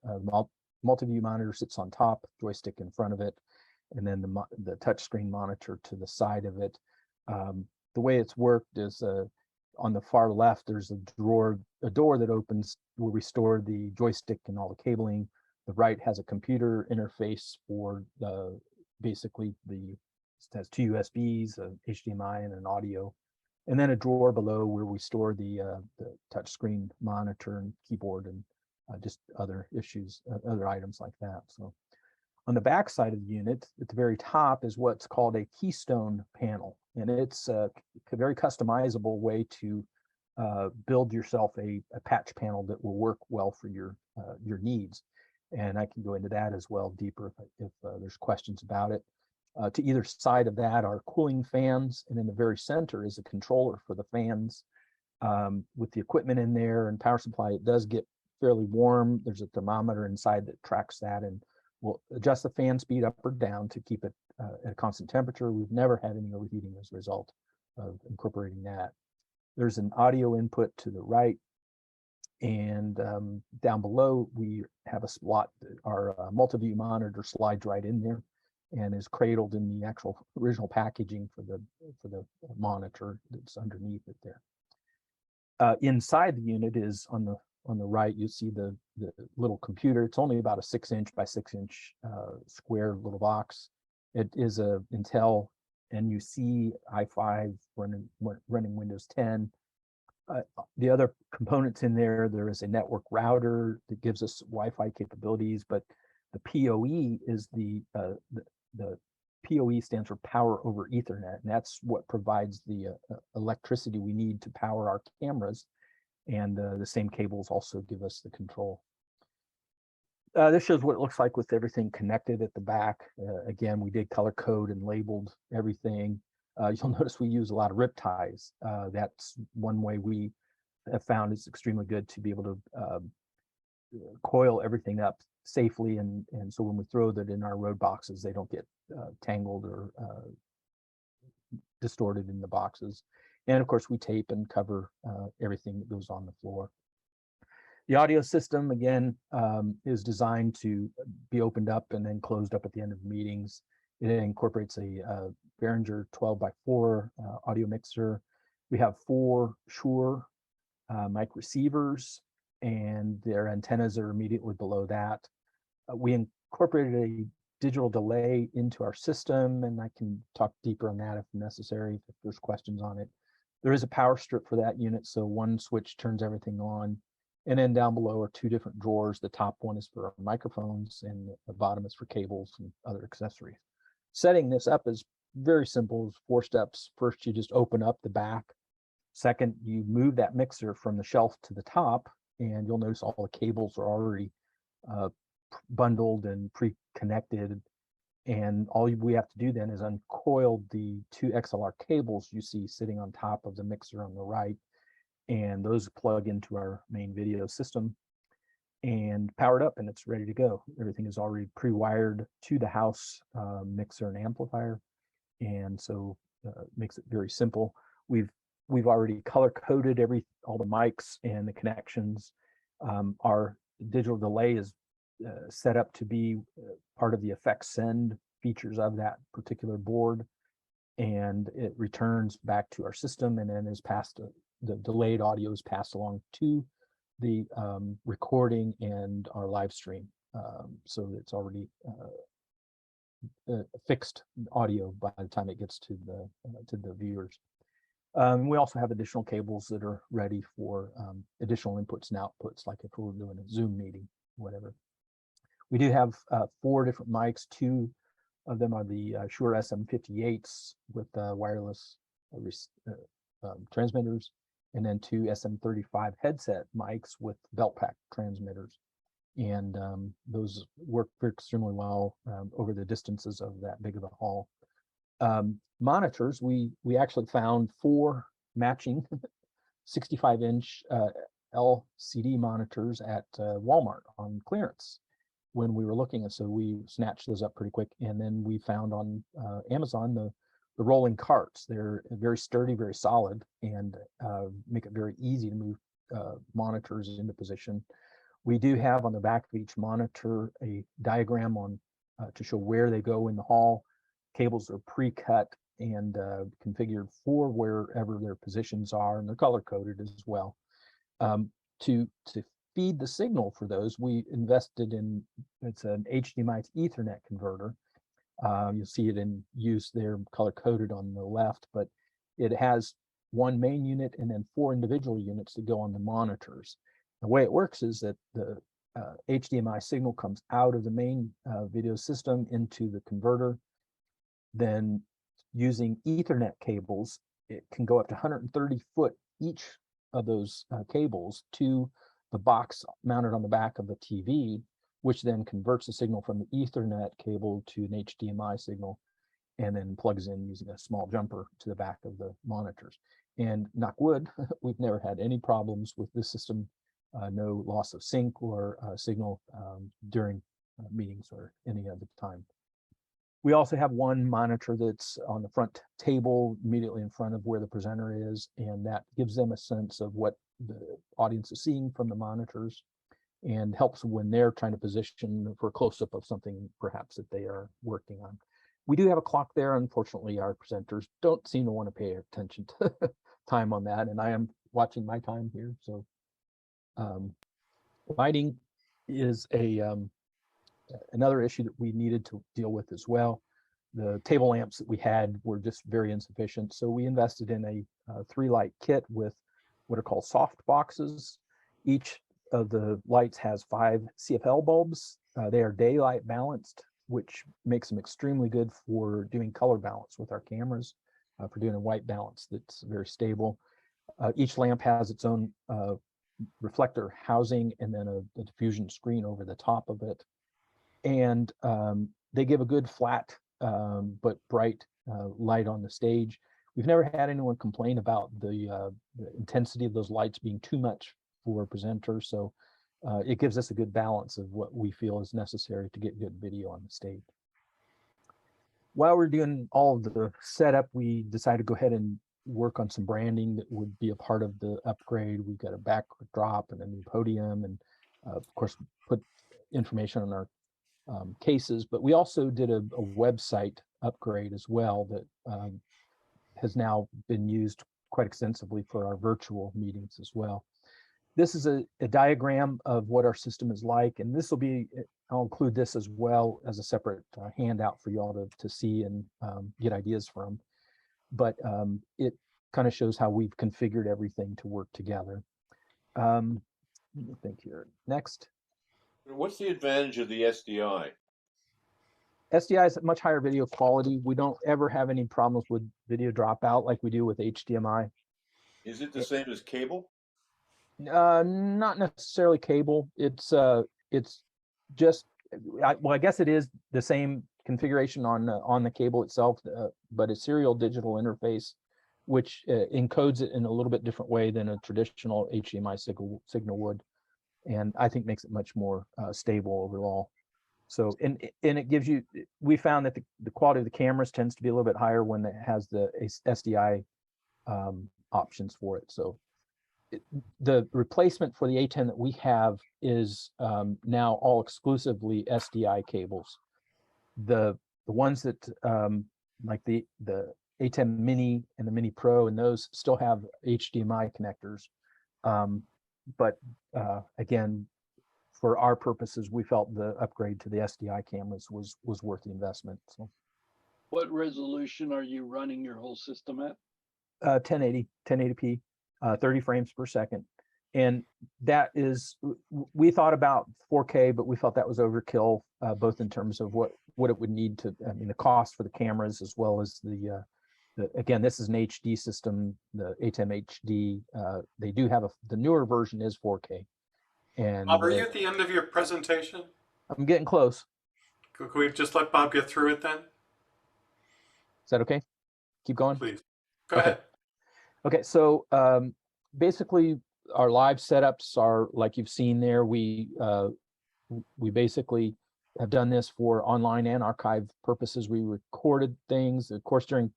N: Multi-view monitor sits on top, joystick in front of it, and then the touchscreen monitor to the side of it. The way it's worked is on the far left, there's a door that opens where we store the joystick and all the cabling. The right has a computer interface for basically it has 2 USBs, a HDMI, and an audio. And then a drawer below where we store the touchscreen monitor and keyboard and just other items like that. So on the back side of the unit, at the very top is what's called a keystone panel. And it's a very customizable way to build yourself a patch panel that will work well for your needs. And I can go into that as well deeper if there's questions about it. To either side of that are cooling fans, and in the very center is a controller for the fans. With the equipment in there and power supply, it does get fairly warm. There's a thermometer inside that tracks that, and we'll adjust the fan speed up or down to keep it at a constant temperature. We've never had any overheating as a result of incorporating that. There's an audio input to the right, And down below, we have a slot. Our multi-view monitor slides right in there and is cradled in the actual original packaging for the monitor that's underneath it there. Inside the unit is on the right, you see the little computer. It's only about a 6-inch by 6-inch square little box. It is a Intel NUC i5 running Windows 10. The other components in there, there is a network router that gives us Wi-Fi capabilities, but the PoE is the PoE stands for Power over Ethernet, and that's what provides the electricity we need to power our cameras. And the same cables also give us the control. This shows what it looks like with everything connected at the back. Again, we did color code and labeled everything. You'll notice we use a lot of rip ties. That's one way we have found is extremely good to be able to coil everything up safely. And so when we throw that in our road boxes, they don't get tangled or distorted in the boxes. And of course, we tape and cover everything that goes on the floor. The audio system, again, is designed to be opened up and then closed up at the end of meetings. It incorporates a Behringer 12x4 audio mixer. We have 4 Shure mic receivers, and their antennas are immediately below that. We incorporated a digital delay into our system, and I can talk deeper on that if necessary, if there's questions on it. There is a power strip for that unit, so one switch turns everything on. And then down below are 2 different drawers. The top one is for our microphones, and the bottom is for cables and other accessories. Setting this up is very simple. It's 4 steps. First, you just open up the back. Second, you move that mixer from the shelf to the top, and you'll notice all the cables are already bundled and pre-connected. And all we have to do then is uncoil the 2 XLR cables you see sitting on top of the mixer on the right. And those plug into our main video system and powered up, and it's ready to go. Everything is already pre-wired to the house mixer and amplifier. And so it makes it very simple. We've already color coded all the mics and the connections. Our digital delay is set up to be part of the effects send features of that particular board, and it returns back to our system and then is passed. The delayed audio is passed along to the recording and our live stream, so it's already fixed audio by the time it gets to the viewers. We also have additional cables that are ready for additional inputs and outputs, like if we're doing a Zoom meeting, whatever. We do have 4 different mics. 2 of them are the Shure SM58s with wireless transmitters, and then 2 SM35 headset mics with belt pack transmitters. And those work extremely well over the distances of that big of a hall. Monitors, we actually found 4 matching 65-inch LCD monitors at Walmart on clearance when we were looking, and so we snatched those up pretty quick. And then we found on Amazon the rolling carts. They're very sturdy, very solid, and make it very easy to move monitors into position. We do have on the back of each monitor a diagram on to show where they go in the hall. Cables are pre-cut and configured for wherever their positions are, and they're color coded as well. To feed the signal for those, we invested in, it's an HDMI to Ethernet converter. You'll see it in use there, color coded on the left, but it has 1 main unit and then 4 individual units that go on the monitors. The way it works is that the HDMI signal comes out of the main video system into the converter. Then using Ethernet cables, it can go up to 130 foot each of those cables to the box mounted on the back of the TV, which then converts the signal from the Ethernet cable to an HDMI signal, and then plugs in using a small jumper to the back of the monitors. And knock wood, we've never had any problems with this system, no loss of sync or signal during meetings or any other time. We also have 1 monitor that's on the front table immediately in front of where the presenter is, and that gives them a sense of what the audience is seeing from the monitors, and helps when they're trying to position for a close-up of something perhaps that they are working on. We do have a clock there. Unfortunately, our presenters don't seem to want to pay attention to time on that, and I am watching my time here. So lighting is another issue that we needed to deal with as well. The table lamps that we had were just very insufficient, so we invested in a 3-light kit with what are called soft boxes. Each of the lights has 5 CFL bulbs. They are daylight balanced, which makes them extremely good for doing color balance with our cameras, for doing a white balance that's very stable. Each lamp has its own reflector housing and then a diffusion screen over the top of it. And they give a good flat but bright light on the stage. We've never had anyone complain about the intensity of those lights being too much for presenters. So it gives us a good balance of what we feel is necessary to get good video on the stage. While we're doing all of the setup, we decided to go ahead and work on some branding that would be a part of the upgrade. We've got a backdrop and a new podium, and of course put information on our cases, but we also did a website upgrade as well that has now been used quite extensively for our virtual meetings as well. This is a diagram of what our system is like, and this will be, I'll include this as well as a separate handout for you all to see and get ideas from. But it kind of shows how we've configured everything to work together. Let me think here. Next.
C: What's the advantage of the SDI?
N: SDI is at much higher video quality. We don't ever have any problems with video dropout like we do with HDMI.
C: Is it the same as cable?
N: Not necessarily cable. It's just, well, I guess it is the same configuration on the cable itself, but a serial digital interface, which encodes it in a little bit different way than a traditional HDMI signal would, and I think makes it much more stable overall. So, and it gives you, we found that the quality of the cameras tends to be a little bit higher when it has the SDI options for it. So the replacement for the A10 that we have is now all exclusively SDI cables. The ones that like the A10 Mini and the Mini Pro, and those still have HDMI connectors. But again, for our purposes, we felt the upgrade to the SDI cameras was worth the investment. So,
O: what resolution are you running your whole system at?
N: 1080p, 30 frames per second. And that is, we thought about 4K, but we felt that was overkill, both in terms of what it would need to, I mean, the cost for the cameras, as well as the again, this is an HD system, the A10 HD. They do have the newer version is 4K. And
A: Bob, are you at the end of your presentation?
N: I'm getting close.
A: Could we just let Bob get through it then?
N: Is that okay? Keep going?
A: Please. Go ahead.
N: Okay, so basically our live setups are like you've seen there. We basically have done this for online and archive purposes. We recorded things. Of course, during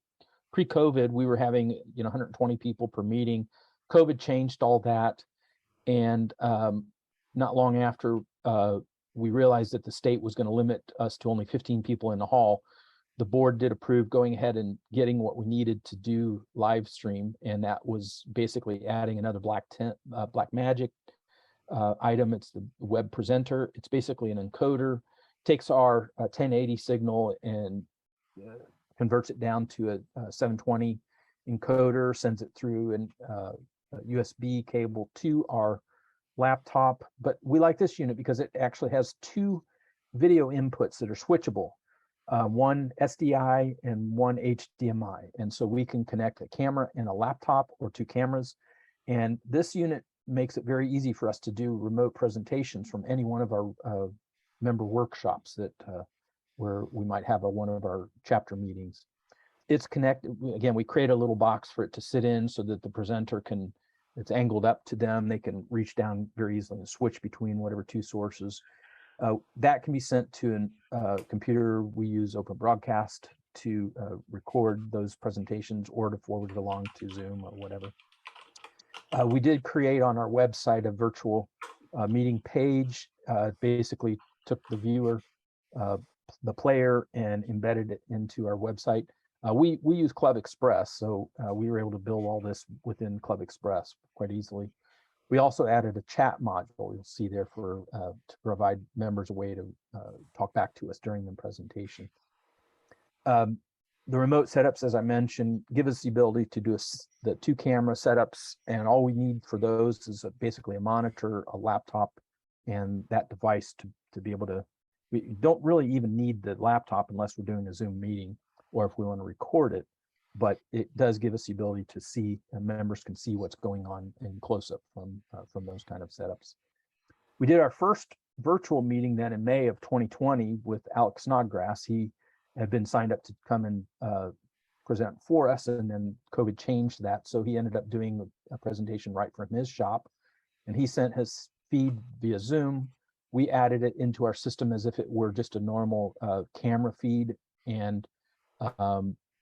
N: pre-COVID, we were having 120 people per meeting. COVID changed all that, and not long after, we realized that the state was going to limit us to only 15 people in the hall. The board did approve going ahead and getting what we needed to do live stream, and that was basically adding another Black Magic item. It's the web presenter. It's basically an encoder, takes our 1080 signal and converts it down to a 720 encoder, sends it through a USB cable to our laptop. But we like this unit because it actually has 2 video inputs that are switchable. One SDI and one HDMI. And so we can connect a camera and a laptop, or 2 cameras. And this unit makes it very easy for us to do remote presentations from any one of our member workshops that where we might have one of our chapter meetings. It's connected. Again, we create a little box for it to sit in so that the presenter can, it's angled up to them. They can reach down very easily and switch between whatever 2 sources. That can be sent to a computer. We use Open Broadcast to record those presentations or to forward it along to Zoom or whatever. We did create on our website a virtual meeting page. Basically took the viewer, the player, and embedded it into our website. We use Club Express, so we were able to build all this within Club Express quite easily. We also added a chat module you'll see there for to provide members a way to talk back to us during the presentation. The remote setups, as I mentioned, give us the ability to do the 2 camera setups, and all we need for those is basically a monitor, a laptop, and that device to be able to. We don't really even need the laptop unless we're doing a Zoom meeting or if we want to record it, but it does give us the ability to see, and members can see what's going on in close-up from those kind of setups. We did our first virtual meeting then in May of 2020 with Alex Snodgrass. He had been signed up to come and present for us, and then COVID changed that. So he ended up doing a presentation right from his shop, and he sent his feed via Zoom. We added it into our system as if it were just a normal camera feed, and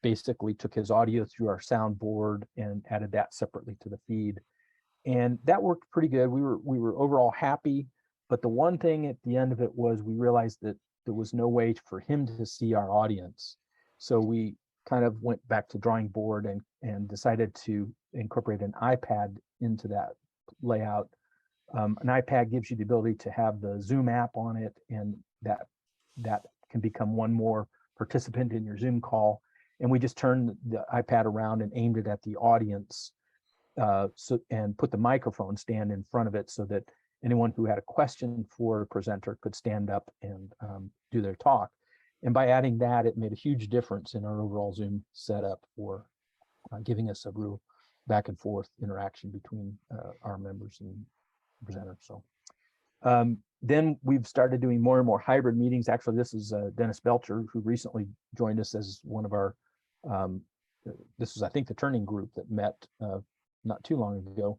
N: basically took his audio through our soundboard and added that separately to the feed. And that worked pretty good. We were overall happy, but the one thing at the end of it was we realized that there was no way for him to see our audience. So we kind of went back to drawing board and decided to incorporate an iPad into that layout. An iPad gives you the ability to have the Zoom app on it, and that can become one more participant in your Zoom call. And we just turned the iPad around and aimed it at the audience, and put the microphone stand in front of it so that anyone who had a question for a presenter could stand up and do their talk. And by adding that, it made a huge difference in our overall Zoom setup for giving us a real back and forth interaction between our members and presenters. So then we've started doing more and more hybrid meetings. Actually, this is Dennis Belcher, who recently joined us as one of our, this was, I think, the turning group that met not too long ago.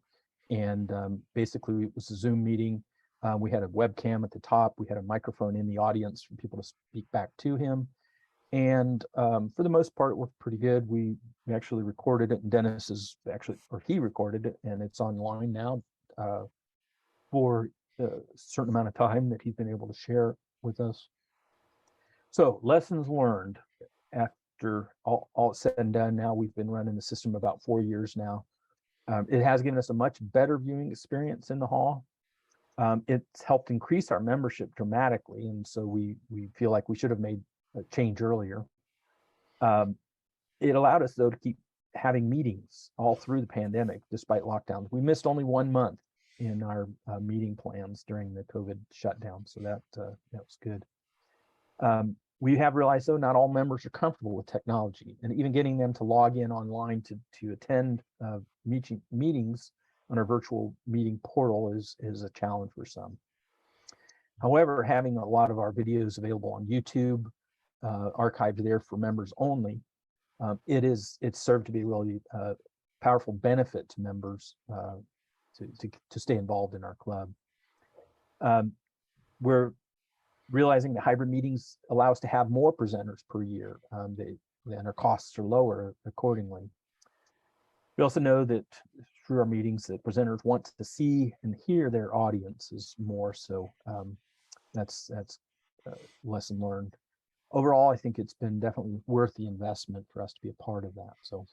N: And basically it was a Zoom meeting. We had a webcam at the top. We had a microphone in the audience for people to speak back to him. And for the most part, it worked pretty good. We actually recorded it, and Dennis is actually, or he recorded it, and it's online now for a certain amount of time that he's been able to share with us. So lessons learned after all said and done. Now we've been running the system about 4 years now. It has given us a much better viewing experience in the hall. It's helped increase our membership dramatically, and so we feel like we should have made a change earlier. It allowed us, though, to keep having meetings all through the pandemic despite lockdowns. We missed only 1 month in our meeting plans during the COVID shutdown, so that was good. We have realized, though, not all members are comfortable with technology, and even getting them to log in online to attend meetings on our virtual meeting portal is a challenge for some. However, having a lot of our videos available on YouTube, archived there for members only, it's served to be a really powerful benefit to members to stay involved in our club. We're realizing that hybrid meetings allow us to have more presenters per year, and our costs are lower accordingly. We also know that through our meetings that presenters want to see and hear their audiences more, so that's a lesson learned. Overall, I think it's been definitely worth the investment for us to be a part of that. So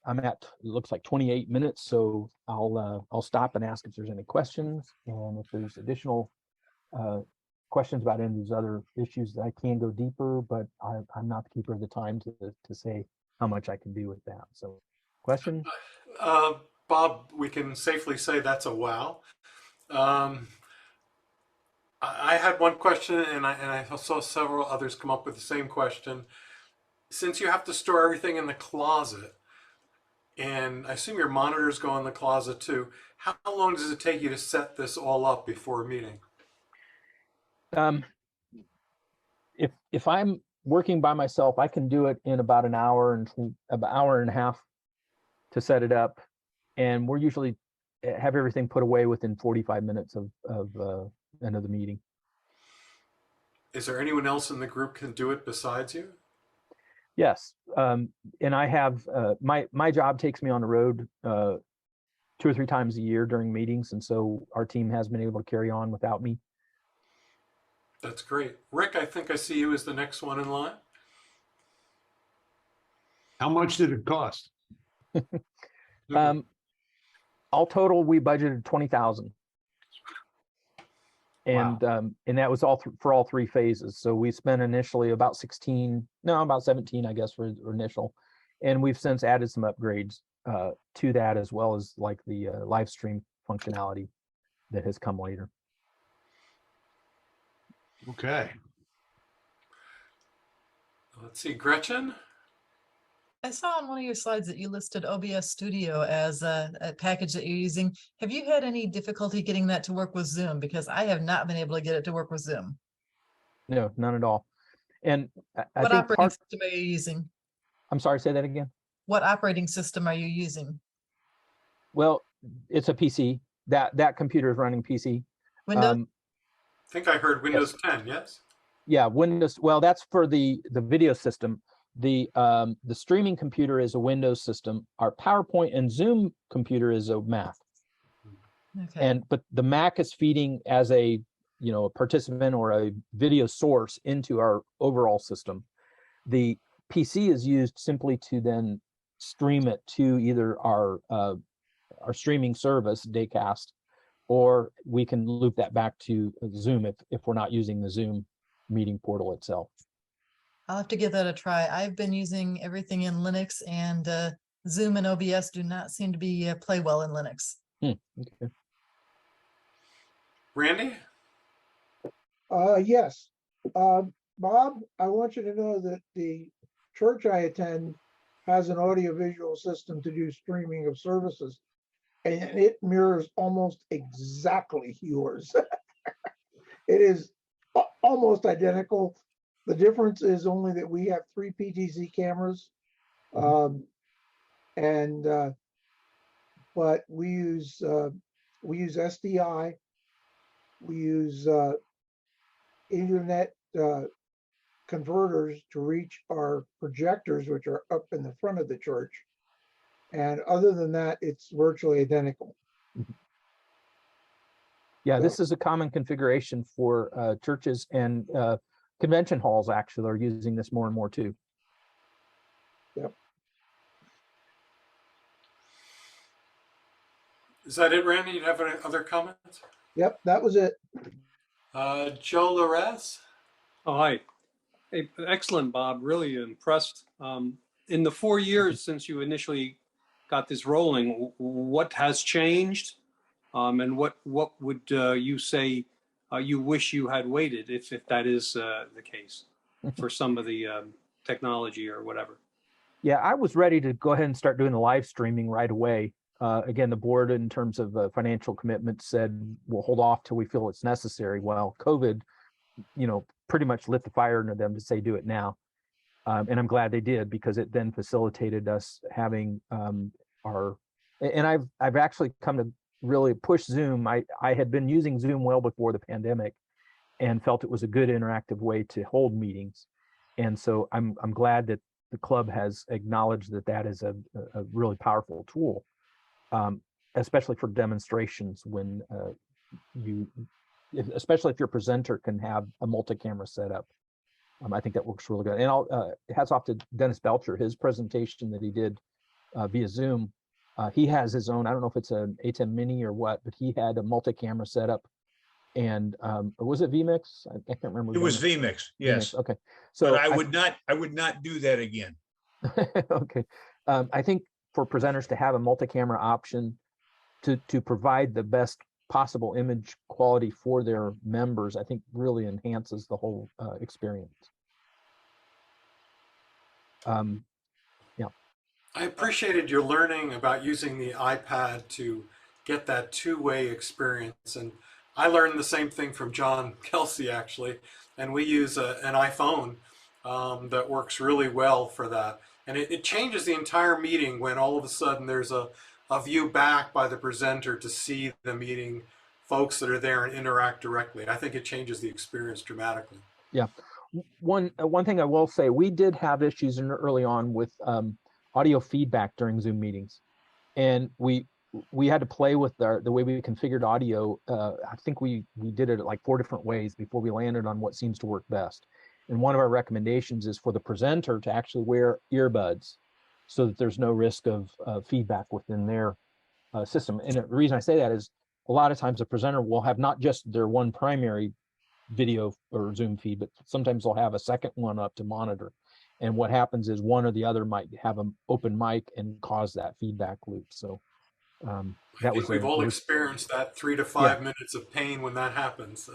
N: I'm at, it looks like 28 minutes, so I'll stop and ask if there's any questions, and if there's additional questions about any of these other issues, I can go deeper, but I'm not the keeper of the time to say how much I can do with that. So, questions?
A: Bob, we can safely say that's a wow. I had one question, and I saw several others come up with the same question. Since you have to store everything in the closet, and I assume your monitors go in the closet too, how long does it take you to set this all up before a meeting?
N: If I'm working by myself, I can do it in about an hour and a half to set it up, and we're usually have everything put away within 45 minutes of end of the meeting.
A: Is there anyone else in the group can do it besides you?
N: Yes, and I have my job takes me on the road 2 or 3 times a year during meetings, and so our team has been able to carry on without me.
A: That's great. Rick, I think I see you as the next one in line.
B: How much did it cost?
N: All total, we budgeted 20,000. And and that was for all 3 phases. So we spent initially about 17, I guess, for initial, and we've since added some upgrades to that, as well as like the live stream functionality that has come later.
B: Okay.
A: Let's see, Gretchen.
E: I saw on one of your slides that you listed OBS Studio as a package that you're using. Have you had any difficulty getting that to work with Zoom? Because I have not been able to get it to work with Zoom.
N: No, none at all. And I
E: What
N: think
E: operating system are you using?
N: I'm sorry, say that again.
E: What operating system are you using?
N: Well, it's a PC. That computer is running PC.
E: Windows?
A: I think I heard Windows 10, yes?
N: Yeah, Windows. Well, that's for the video system. The streaming computer is a Windows system. Our PowerPoint and Zoom computer is a Mac.
E: Okay.
N: But the Mac is feeding as a a participant or a video source into our overall system. The PC is used simply to then stream it to either our streaming service, Daycast, or we can loop that back to Zoom if we're not using the Zoom meeting portal itself.
E: I'll have to give that a try. I've been using everything in Linux, and Zoom and OBS do not seem to be play well in Linux.
N: Okay.
A: Randy?
D: Yes. Bob, I want you to know that the church I attend has an audiovisual system to do streaming of services, and it mirrors almost exactly yours. It is almost identical. The difference is only that we have 3 PTZ cameras, but we use SDI, we use Ethernet converters to reach our projectors, which are up in the front of the church. And other than that, it's virtually identical.
N: Yeah, this is a common configuration for churches, and convention halls actually are using this more and more too.
D: Yep.
A: Is that it, Randy? You have any other comments?
D: Yep, that was it.
A: Joe Larez?
P: Oh, hi. Hey, excellent, Bob. Really impressed. In the 4 years since you initially got this rolling, what has changed? And what would you say you wish you had waited, if that is the case, for some of the technology or whatever?
N: Yeah, I was ready to go ahead and start doing the live streaming right away. Again, the board, in terms of financial commitment, said we'll hold off till we feel it's necessary. Well, COVID, pretty much lit the fire under them to say do it now. And I'm glad they did, because it then facilitated us having our. And I've actually come to really push Zoom. I had been using Zoom well before the pandemic, and felt it was a good interactive way to hold meetings. And so I'm glad that the club has acknowledged that is a really powerful tool, especially for demonstrations when especially if your presenter can have a multi-camera setup. I think that works really good. And hats off to Dennis Belcher, his presentation that he did via Zoom. He has his own, I don't know if it's an A10 Mini or what, but he had a multi-camera setup. And was it vMix? I can't remember.
Q: It was vMix, yes.
N: vMix, okay. So
Q: but I would not do that again.
N: Okay. I think for presenters to have a multi-camera option to provide the best possible image quality for their members, I think really enhances the whole experience. Yeah.
A: I appreciated your learning about using the iPad to get that two-way experience. And I learned the same thing from John Kelsey, actually. And we use an iPhone that works really well for that. And it changes the entire meeting when all of a sudden there's a view back by the presenter to see the meeting folks that are there and interact directly. I think it changes the experience dramatically.
N: Yeah. one thing I will say, we did have issues early on with audio feedback during Zoom meetings, and we had to play with the way we configured audio. I think we did it like 4 different ways before we landed on what seems to work best. And one of our recommendations is for the presenter to actually wear earbuds so that there's no risk of feedback within their system. And the reason I say that is a lot of times the presenter will have not just their one primary video or Zoom feed, but sometimes they'll have a second one up to monitor. And what happens is one or the other might have an open mic and cause that feedback loop. So
A: I
N: that
A: think
N: was
A: we've all experienced that 3 to 5 minutes of pain when that happens.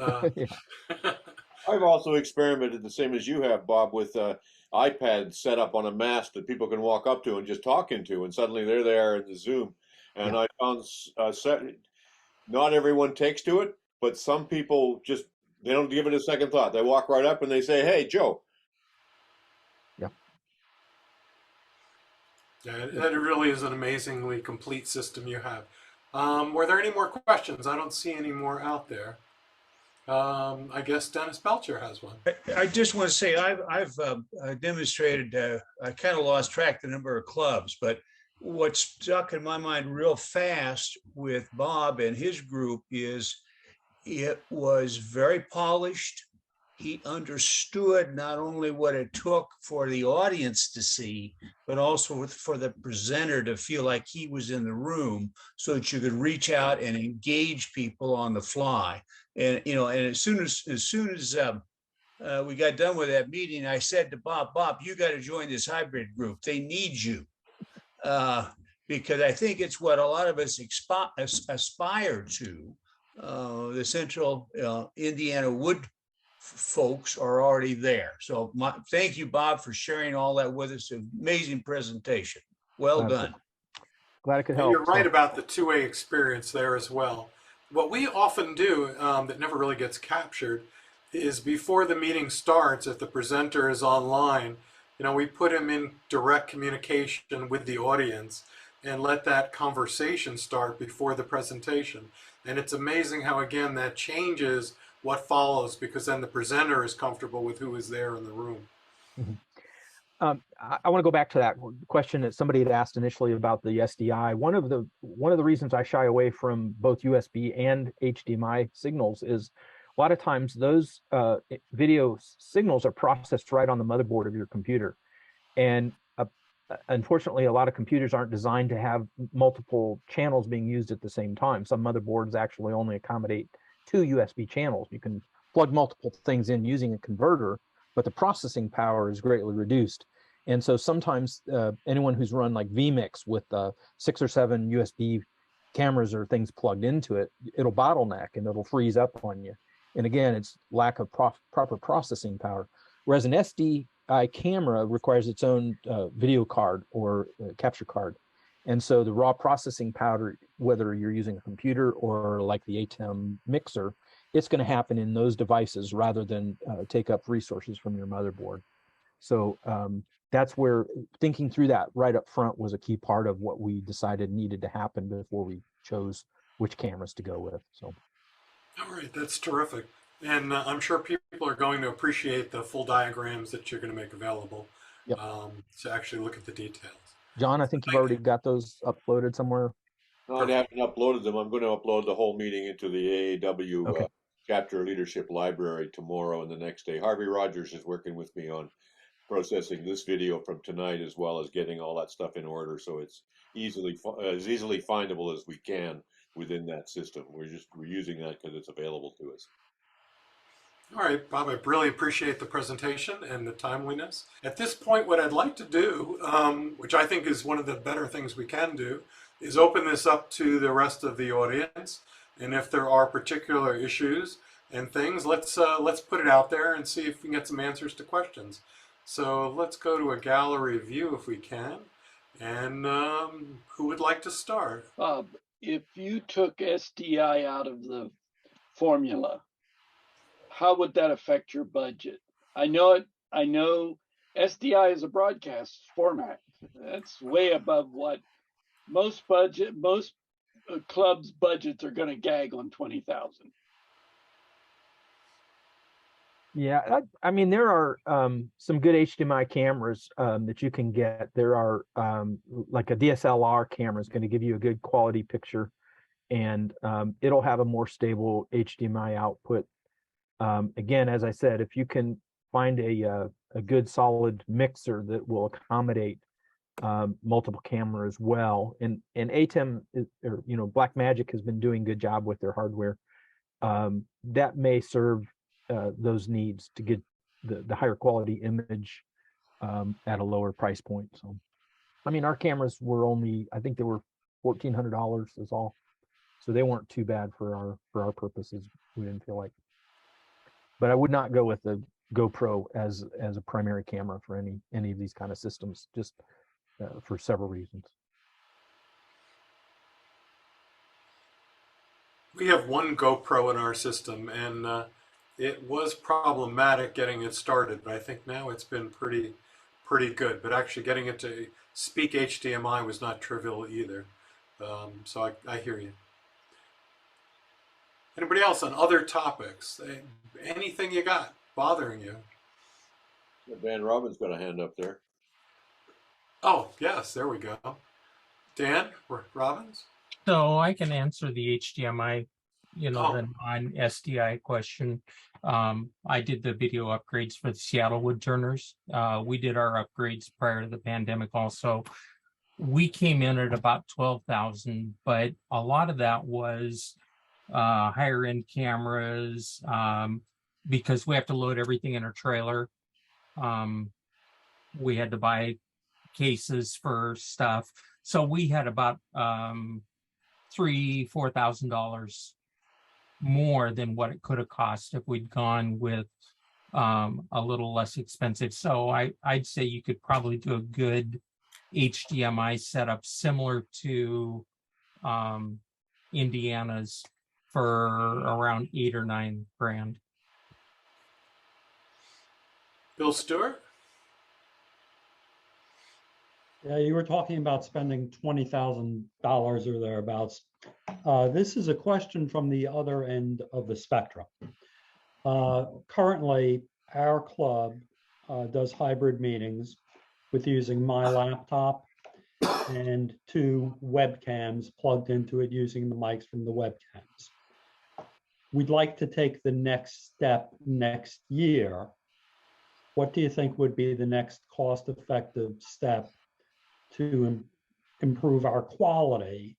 C: I've also experimented the same as you have, Bob, with iPads set up on a mast that people can walk up to and just talk into, and suddenly they're there in the Zoom. And I found not everyone takes to it, but some people just, they don't give it a second thought. They walk right up and they say, "Hey, Joe."
A: Yeah, that really is an amazingly complete system you have. Were there any more questions? I don't see any more out there. I guess Dennis Belcher has one.
Q: I just want to say I've demonstrated, I kind of lost track of the number of clubs, but what stuck in my mind real fast with Bob and his group is it was very polished. He understood not only what it took for the audience to see, but also for the presenter to feel like he was in the room so that you could reach out and engage people on the fly. And, you know, and as soon as we got done with that meeting, I said to Bob, you got to join this hybrid group. They need you. Because I think it's what a lot of us aspire to. The Central Indiana Wood folks are already there. So thank you, Bob, for sharing all that with us. Amazing presentation. Well done.
N: Glad I could help.
A: And you're right about the two-way experience there as well. What we often do that never really gets captured is before the meeting starts, if the presenter is online, you know, we put him in direct communication with the audience and let that conversation start before the presentation. And it's amazing how, again, that changes what follows, because then the presenter is comfortable with who is there in the room.
N: I want to go back to that question that somebody had asked initially about the SDI. One of the reasons I shy away from both USB and HDMI signals is a lot of times those video signals are processed right on the motherboard of your computer. And unfortunately, a lot of computers aren't designed to have multiple channels being used at the same time. Some motherboards actually only accommodate 2 USB channels. You can plug multiple things in using a converter, but the processing power is greatly reduced. And so sometimes anyone who's run like vMix with 6 or 7 USB cameras or things plugged into it, it'll bottleneck and it'll freeze up on you. And again, it's lack of proper processing power. Whereas an SDI camera requires its own video card or capture card. And so the raw processing power, whether you're using a computer or like the ATEM mixer, it's going to happen in those devices rather than take up resources from your motherboard. So that's where thinking through that right up front was a key part of what we decided needed to happen before we chose which cameras to go with. So,
A: all right, that's terrific. And I'm sure people are going to appreciate the full diagrams that you're going to make available to actually look at the details.
N: John, I think you've already got those uploaded somewhere.
C: No, I haven't uploaded them. I'm going to upload the whole meeting into the AAW chapter leadership library tomorrow and the next day. Harvey Rogers is working with me on processing this video from tonight, as well as getting all that stuff in order, so it's as easily findable as we can within that system. We're using that because it's available to us.
A: All right, Bob, I really appreciate the presentation and the timeliness. At this point, what I'd like to do, which I think is one of the better things we can do, is open this up to the rest of the audience. And if there are particular issues and things, let's put it out there and see if we can get some answers to questions. So let's go to a gallery view if we can. And who would like to start?
O: Bob, if you took SDI out of the formula, how would that affect your budget? I know SDI is a broadcast format. That's way above what most clubs' budgets are going to gag on 20,000.
N: Yeah, I mean, there are some good HDMI cameras that you can get. There are like a DSLR camera is going to give you a good quality picture, and it'll have a more stable HDMI output. Again, as I said, if you can find a good solid mixer that will accommodate multiple cameras well, and ATEM or Blackmagic has been doing a good job with their hardware. That may serve those needs to get the higher quality image at a lower price point. So, I mean, our cameras were only, I think they were $1,400 is all. So they weren't too bad for our purposes. We didn't feel like, but I would not go with the GoPro as a primary camera for any of these kind of systems, just for several reasons.
A: We have one GoPro in our system, and it was problematic getting it started, but I think now it's been pretty good. But actually getting it to speak HDMI was not trivial either. So I hear you. Anybody else on other topics? Anything you got bothering you?
C: Dan Robbins got a hand up there.
A: Oh, yes, there we go. Dan Robbins?
R: So I can answer the HDMI, the non-SDI question. I did the video upgrades for the Seattle Woodturners. We did our upgrades prior to the pandemic also. We came in at about 12,000, but a lot of that was higher end cameras because we have to load everything in our trailer. We had to buy cases for stuff. So we had about $3,000-4,000 more than what it could have cost if we'd gone with a little less expensive. So I'd say you could probably do a good HDMI setup similar to Indiana's for around $8 or $9 grand.
A: Bill Stewart?
S: Yeah, you were talking about spending $20,000 or thereabouts. This is a question from the other end of the spectrum. Currently, our club does hybrid meetings with using my laptop and 2 webcams plugged into it using the mics from the webcams. We'd like to take the next step next year. What do you think would be the next cost-effective step to improve our quality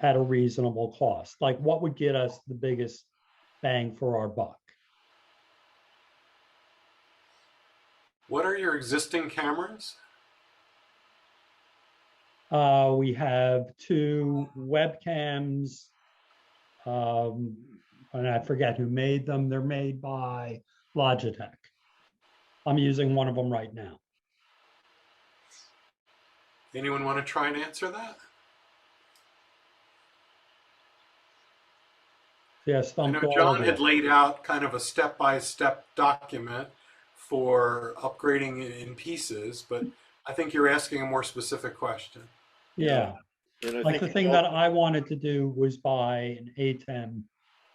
S: at a reasonable cost? Like, what would get us the biggest bang for our buck?
A: What are your existing cameras?
S: We have 2 webcams, and I forget who made them. They're made by Logitech. I'm using one of them right now.
A: Anyone want to try and answer that?
S: Yes,
A: I know John had laid out kind of a step-by-step document for upgrading in pieces, but I think you're asking a more specific question.
S: Yeah. Like the thing that I wanted to do was buy an ATEM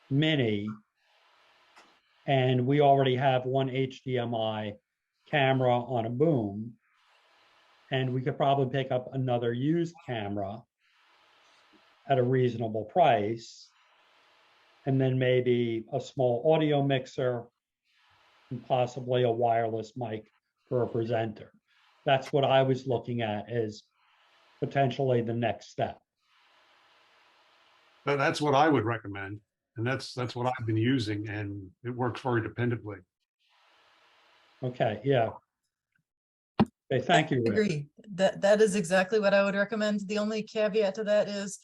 S: Mini, and we already have one HDMI camera on a boom, and we could probably pick up another used camera at a reasonable price, and then maybe a small audio mixer and possibly a wireless mic for a presenter. That's what I was looking at as potentially the next step.
B: That's what I would recommend. And that's what I've been using, and it works very dependably.
S: Okay, yeah. Okay, thank you, Rick.
E: I agree. That is exactly what I would recommend. The only caveat to that is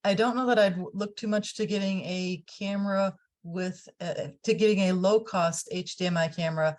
E: I don't know that I'd look too much to getting a camera with to getting a low cost HDMI camera.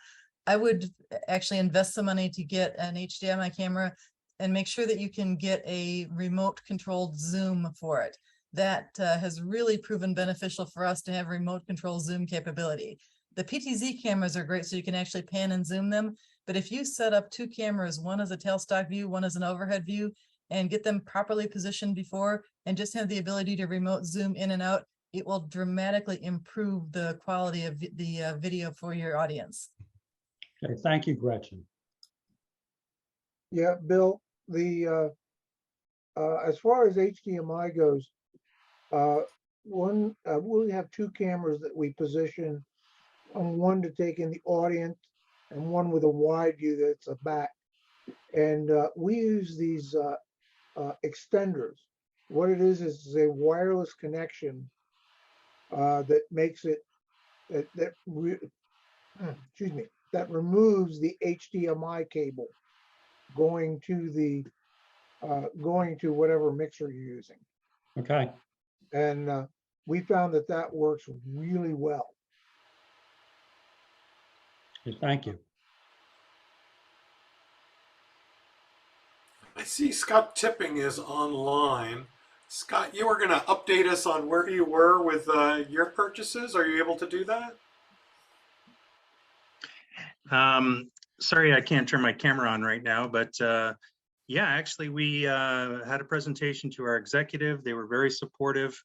E: I would actually invest some money to get an HDMI camera and make sure that you can get a remote controlled zoom for it. That has really proven beneficial for us to have remote control zoom capability. The PTZ cameras are great so you can actually pan and zoom them. But if you set up 2 cameras, one as a tailstock view, one as an overhead view, and get them properly positioned before, and just have the ability to remote zoom in and out, it will dramatically improve the quality of the video for your audience.
S: Okay, thank you, Gretchen.
D: Yeah, Bill, the as far as HDMI goes, we have two cameras that we position, one to take in the audience and one with a wide view that's a back. And we use these extenders. What it is a wireless connection that makes it excuse me, that removes the HDMI cable going to whatever mixer you're using.
S: Okay.
D: And we found that works really well.
S: Okay, thank you.
A: I see Scott Tipping is online. Scott, you were going to update us on where you were with your purchases. Are you able to do that?
T: Sorry, I can't turn my camera on right now, but yeah, actually we had a presentation to our executive. They were very supportive.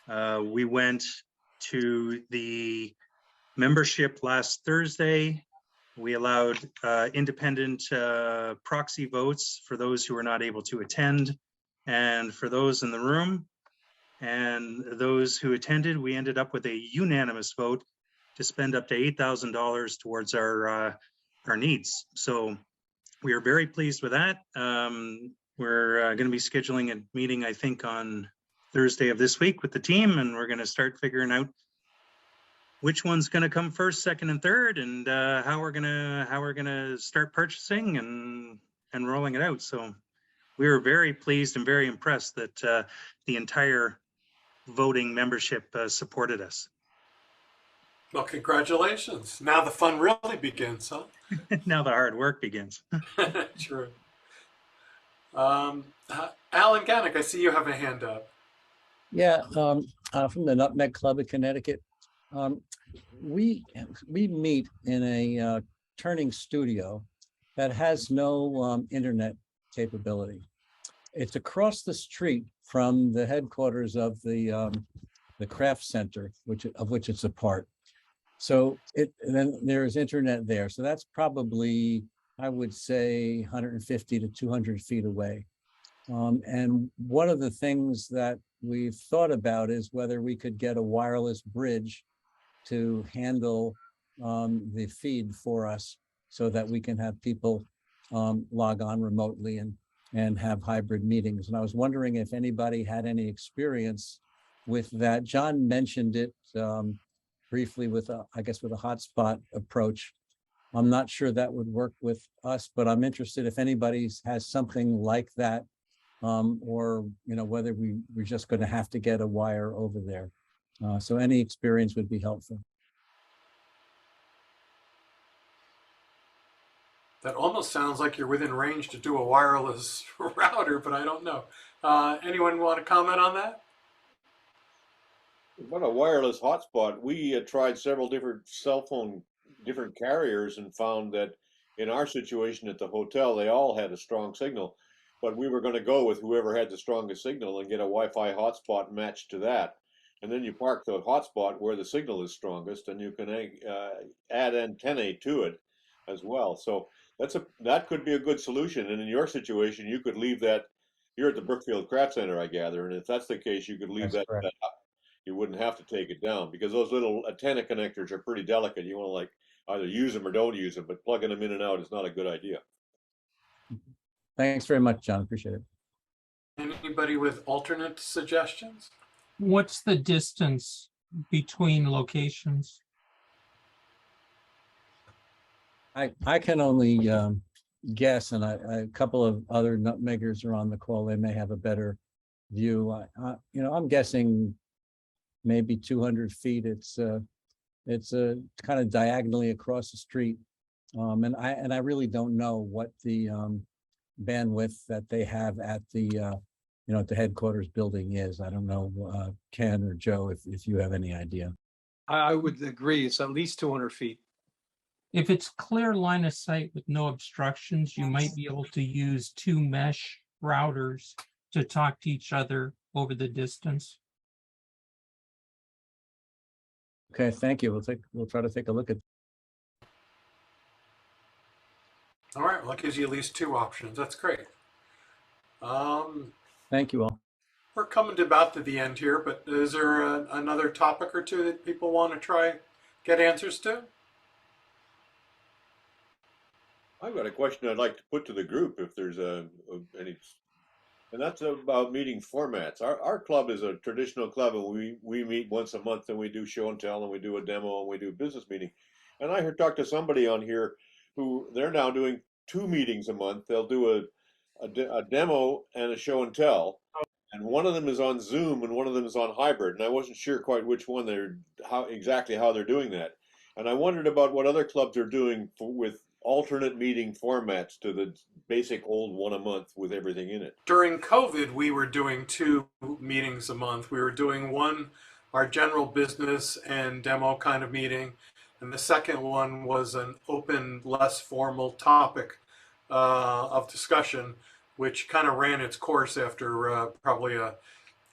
T: We went to the membership last Thursday. We allowed independent proxy votes for those who were not able to attend. And for those in the room and those who attended, we ended up with a unanimous vote to spend up to $8,000 towards our needs. So we are very pleased with that. We're going to be scheduling a meeting, I think, on Thursday of this week with the team, and we're going to start figuring out which one's going to come first, second, and third, and how we're gonna start purchasing and rolling it out. So we were very pleased and very impressed that the entire voting membership supported us.
A: Well, congratulations. Now the fun really begins, huh?
T: Now the hard work begins.
A: True. Alan Gannick, I see you have a hand up.
L: Yeah, from the Nutmeg Club of Connecticut. We meet in a turning studio that has no internet capability. It's across the street from the headquarters of the craft center, of which it's a part. So then there's internet there. So that's probably, I would say, 150 to 200 feet away. And one of the things that we've thought about is whether we could get a wireless bridge to handle the feed for us so that we can have people log on remotely and have hybrid meetings. And I was wondering if anybody had any experience with that. John mentioned it briefly with, I guess, with a hotspot approach. I'm not sure that would work with us, but I'm interested if anybody has something like that, or whether we're just going to have to get a wire over there. So any experience would be helpful.
A: That almost sounds like you're within range to do a wireless router, but I don't know. Anyone want to comment on that?
C: What a wireless hotspot. We tried several different different carriers and found that in our situation at the hotel, they all had a strong signal, but we were going to go with whoever had the strongest signal and get a Wi-Fi hotspot matched to that. And then you park the hotspot where the signal is strongest, and you can add antennae to it as well. So that could be a good solution. And in your situation, you could leave that. You're at the Brookfield Craft Center, I gather, and if that's the case, you could leave that up. You wouldn't have to take it down because those little antenna connectors are pretty delicate. You want to either use them or don't use them, but plugging them in and out is not a good idea.
L: Thanks very much, John. Appreciate it.
A: Anybody with alternate suggestions?
R: What's the distance between locations?
L: I can only guess, and a couple of other nutmeggers are on the call. They may have a better view. I'm guessing maybe 200 feet. It's kind of diagonally across the street, and I really don't know what the bandwidth that they have at the at the headquarters building is. I don't know, Ken or Joe, if you have any idea.
P: I would agree. It's at least 200 feet.
R: If it's clear line of sight with no obstructions, you might be able to use 2 mesh routers to talk to each other over the distance.
L: Okay, thank you. We'll try to take a look at.
A: All right, well, that gives you at least 2 options. That's great.
L: Thank you all.
A: We're coming to about to the end here, but is there another topic or two that people want to try get answers to?
C: I've got a question I'd like to put to the group if there's any, and that's about meeting formats. Our club is a traditional club, and we meet once a month, and we do show and tell, and we do a demo, and we do a business meeting. And I talked to somebody on here who they're now doing 2 meetings a month. They'll do a demo and a show and tell, and one of them is on Zoom and one of them is on hybrid. And I wasn't sure quite which one exactly how they're doing that. And I wondered about what other clubs are doing with alternate meeting formats to the basic old 1 a month with everything in it.
A: During COVID, we were doing 2 meetings a month. We were doing one, our general business and demo kind of meeting, and the second one was an open, less formal topic of discussion, which kind of ran its course after probably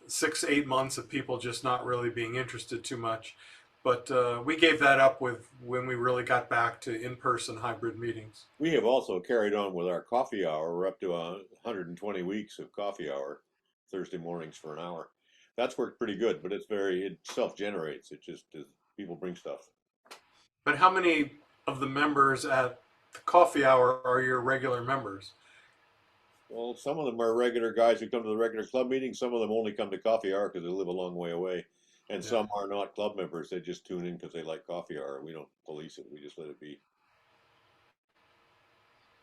A: 6-8 months of people just not really being interested too much. But we gave that up when we really got back to in-person hybrid meetings.
C: We have also carried on with our coffee hour. We're up to 120 weeks of coffee hour, Thursday mornings for an hour. That's worked pretty good, but it self-generates. It just people bring stuff.
A: But how many of the members at the coffee hour are your regular members?
C: Well, some of them are regular guys who come to the regular club meetings. Some of them only come to coffee hour because they live a long way away. And some are not club members. They just tune in because they like coffee hour. We don't police it. We just let it be.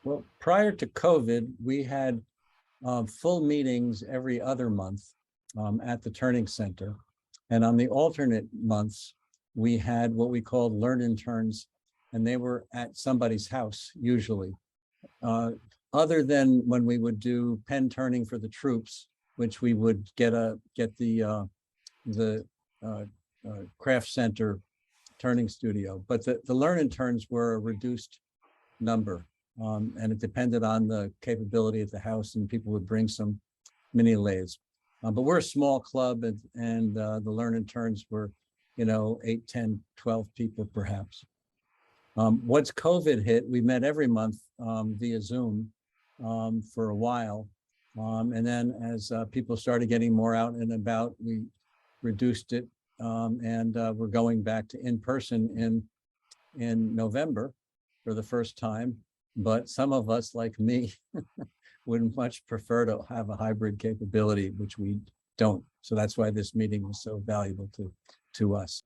L: Well, prior to COVID, we had full meetings every other month at the Turning Center. And on the alternate months, we had what we called learn-in-turns, and they were at somebody's house usually. Other than when we would do pen turning for the troops, which we would get the craft center turning studio, but the learn-in-turns were a reduced number, and it depended on the capability of the house, and people would bring some mini lathes. But we're a small club, and the learn-in-turns were, 8, 10, 12 people perhaps. Once COVID hit, we met every month via Zoom for a while, and then as people started getting more out and about, we reduced it, and we're going back to in-person in November for the first time. But some of us, like me, would much prefer to have a hybrid capability, which we don't. So that's why this meeting was so valuable to us.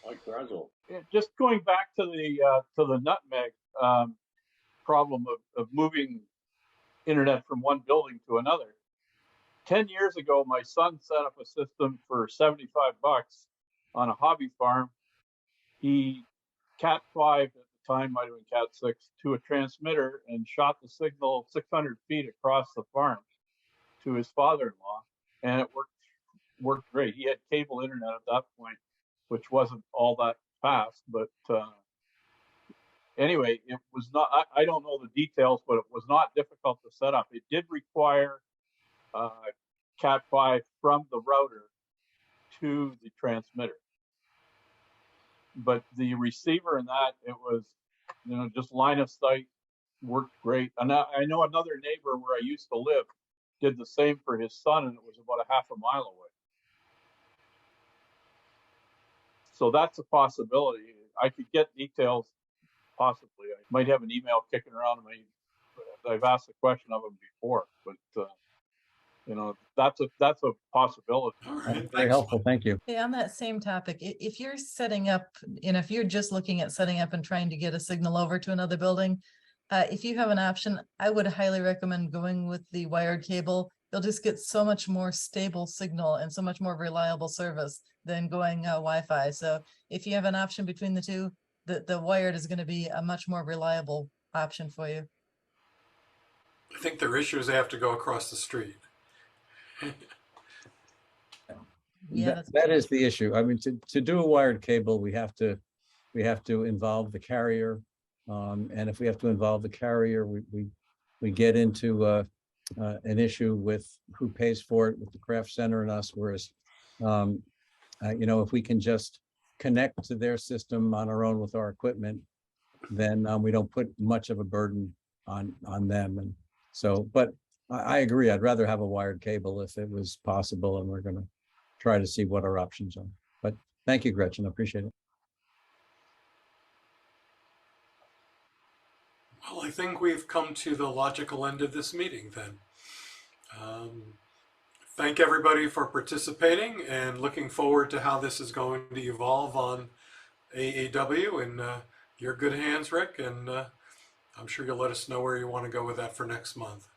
C: Mike Brazel.
O: Just going back to the nutmeg problem of moving internet from one building to another. 10 years ago, my son set up a system for $75 on a hobby farm. He Cat 5 at the time, might have been Cat 6, to a transmitter and shot the signal 600 feet across the farm to his father-in-law, and it worked great. He had cable internet at that point, which wasn't all that fast, but anyway, it was not, I don't know the details, but it was not difficult to set up. It did require Cat 5 from the router to the transmitter. But the receiver in that, it was, just line of sight, worked great. And I know another neighbor where I used to live did the same for his son, and it was about a half a mile away. So that's a possibility. I could get details, possibly. I might have an email kicking around to me. I've asked the question of him before, but that's a possibility.
L: Very helpful. Thank you.
E: Hey, on that same topic, if you're setting up, if you're just looking at setting up and trying to get a signal over to another building, if you have an option, I would highly recommend going with the wired cable. You'll just get so much more stable signal and so much more reliable service than going Wi-Fi. So if you have an option between the two, the wired is going to be a much more reliable option for you.
A: I think their issue is they have to go across the street.
E: Yeah,
L: that is the issue. I mean, to do a wired cable, we have to involve the carrier, and if we have to involve the carrier, we get into an issue with who pays for it with the craft center and us, whereas, if we can just connect to their system on our own with our equipment, then we don't put much of a burden on them. And so, but I agree, I'd rather have a wired cable if it was possible, and we're going to try to see what our options are. But thank you, Gretchen, I appreciate it.
A: Well, I think we've come to the logical end of this meeting then. Thank everybody for participating, and looking forward to how this is going to evolve on AAW. In your good hands, Rick, and I'm sure you'll let us know where you want to go with that for next month.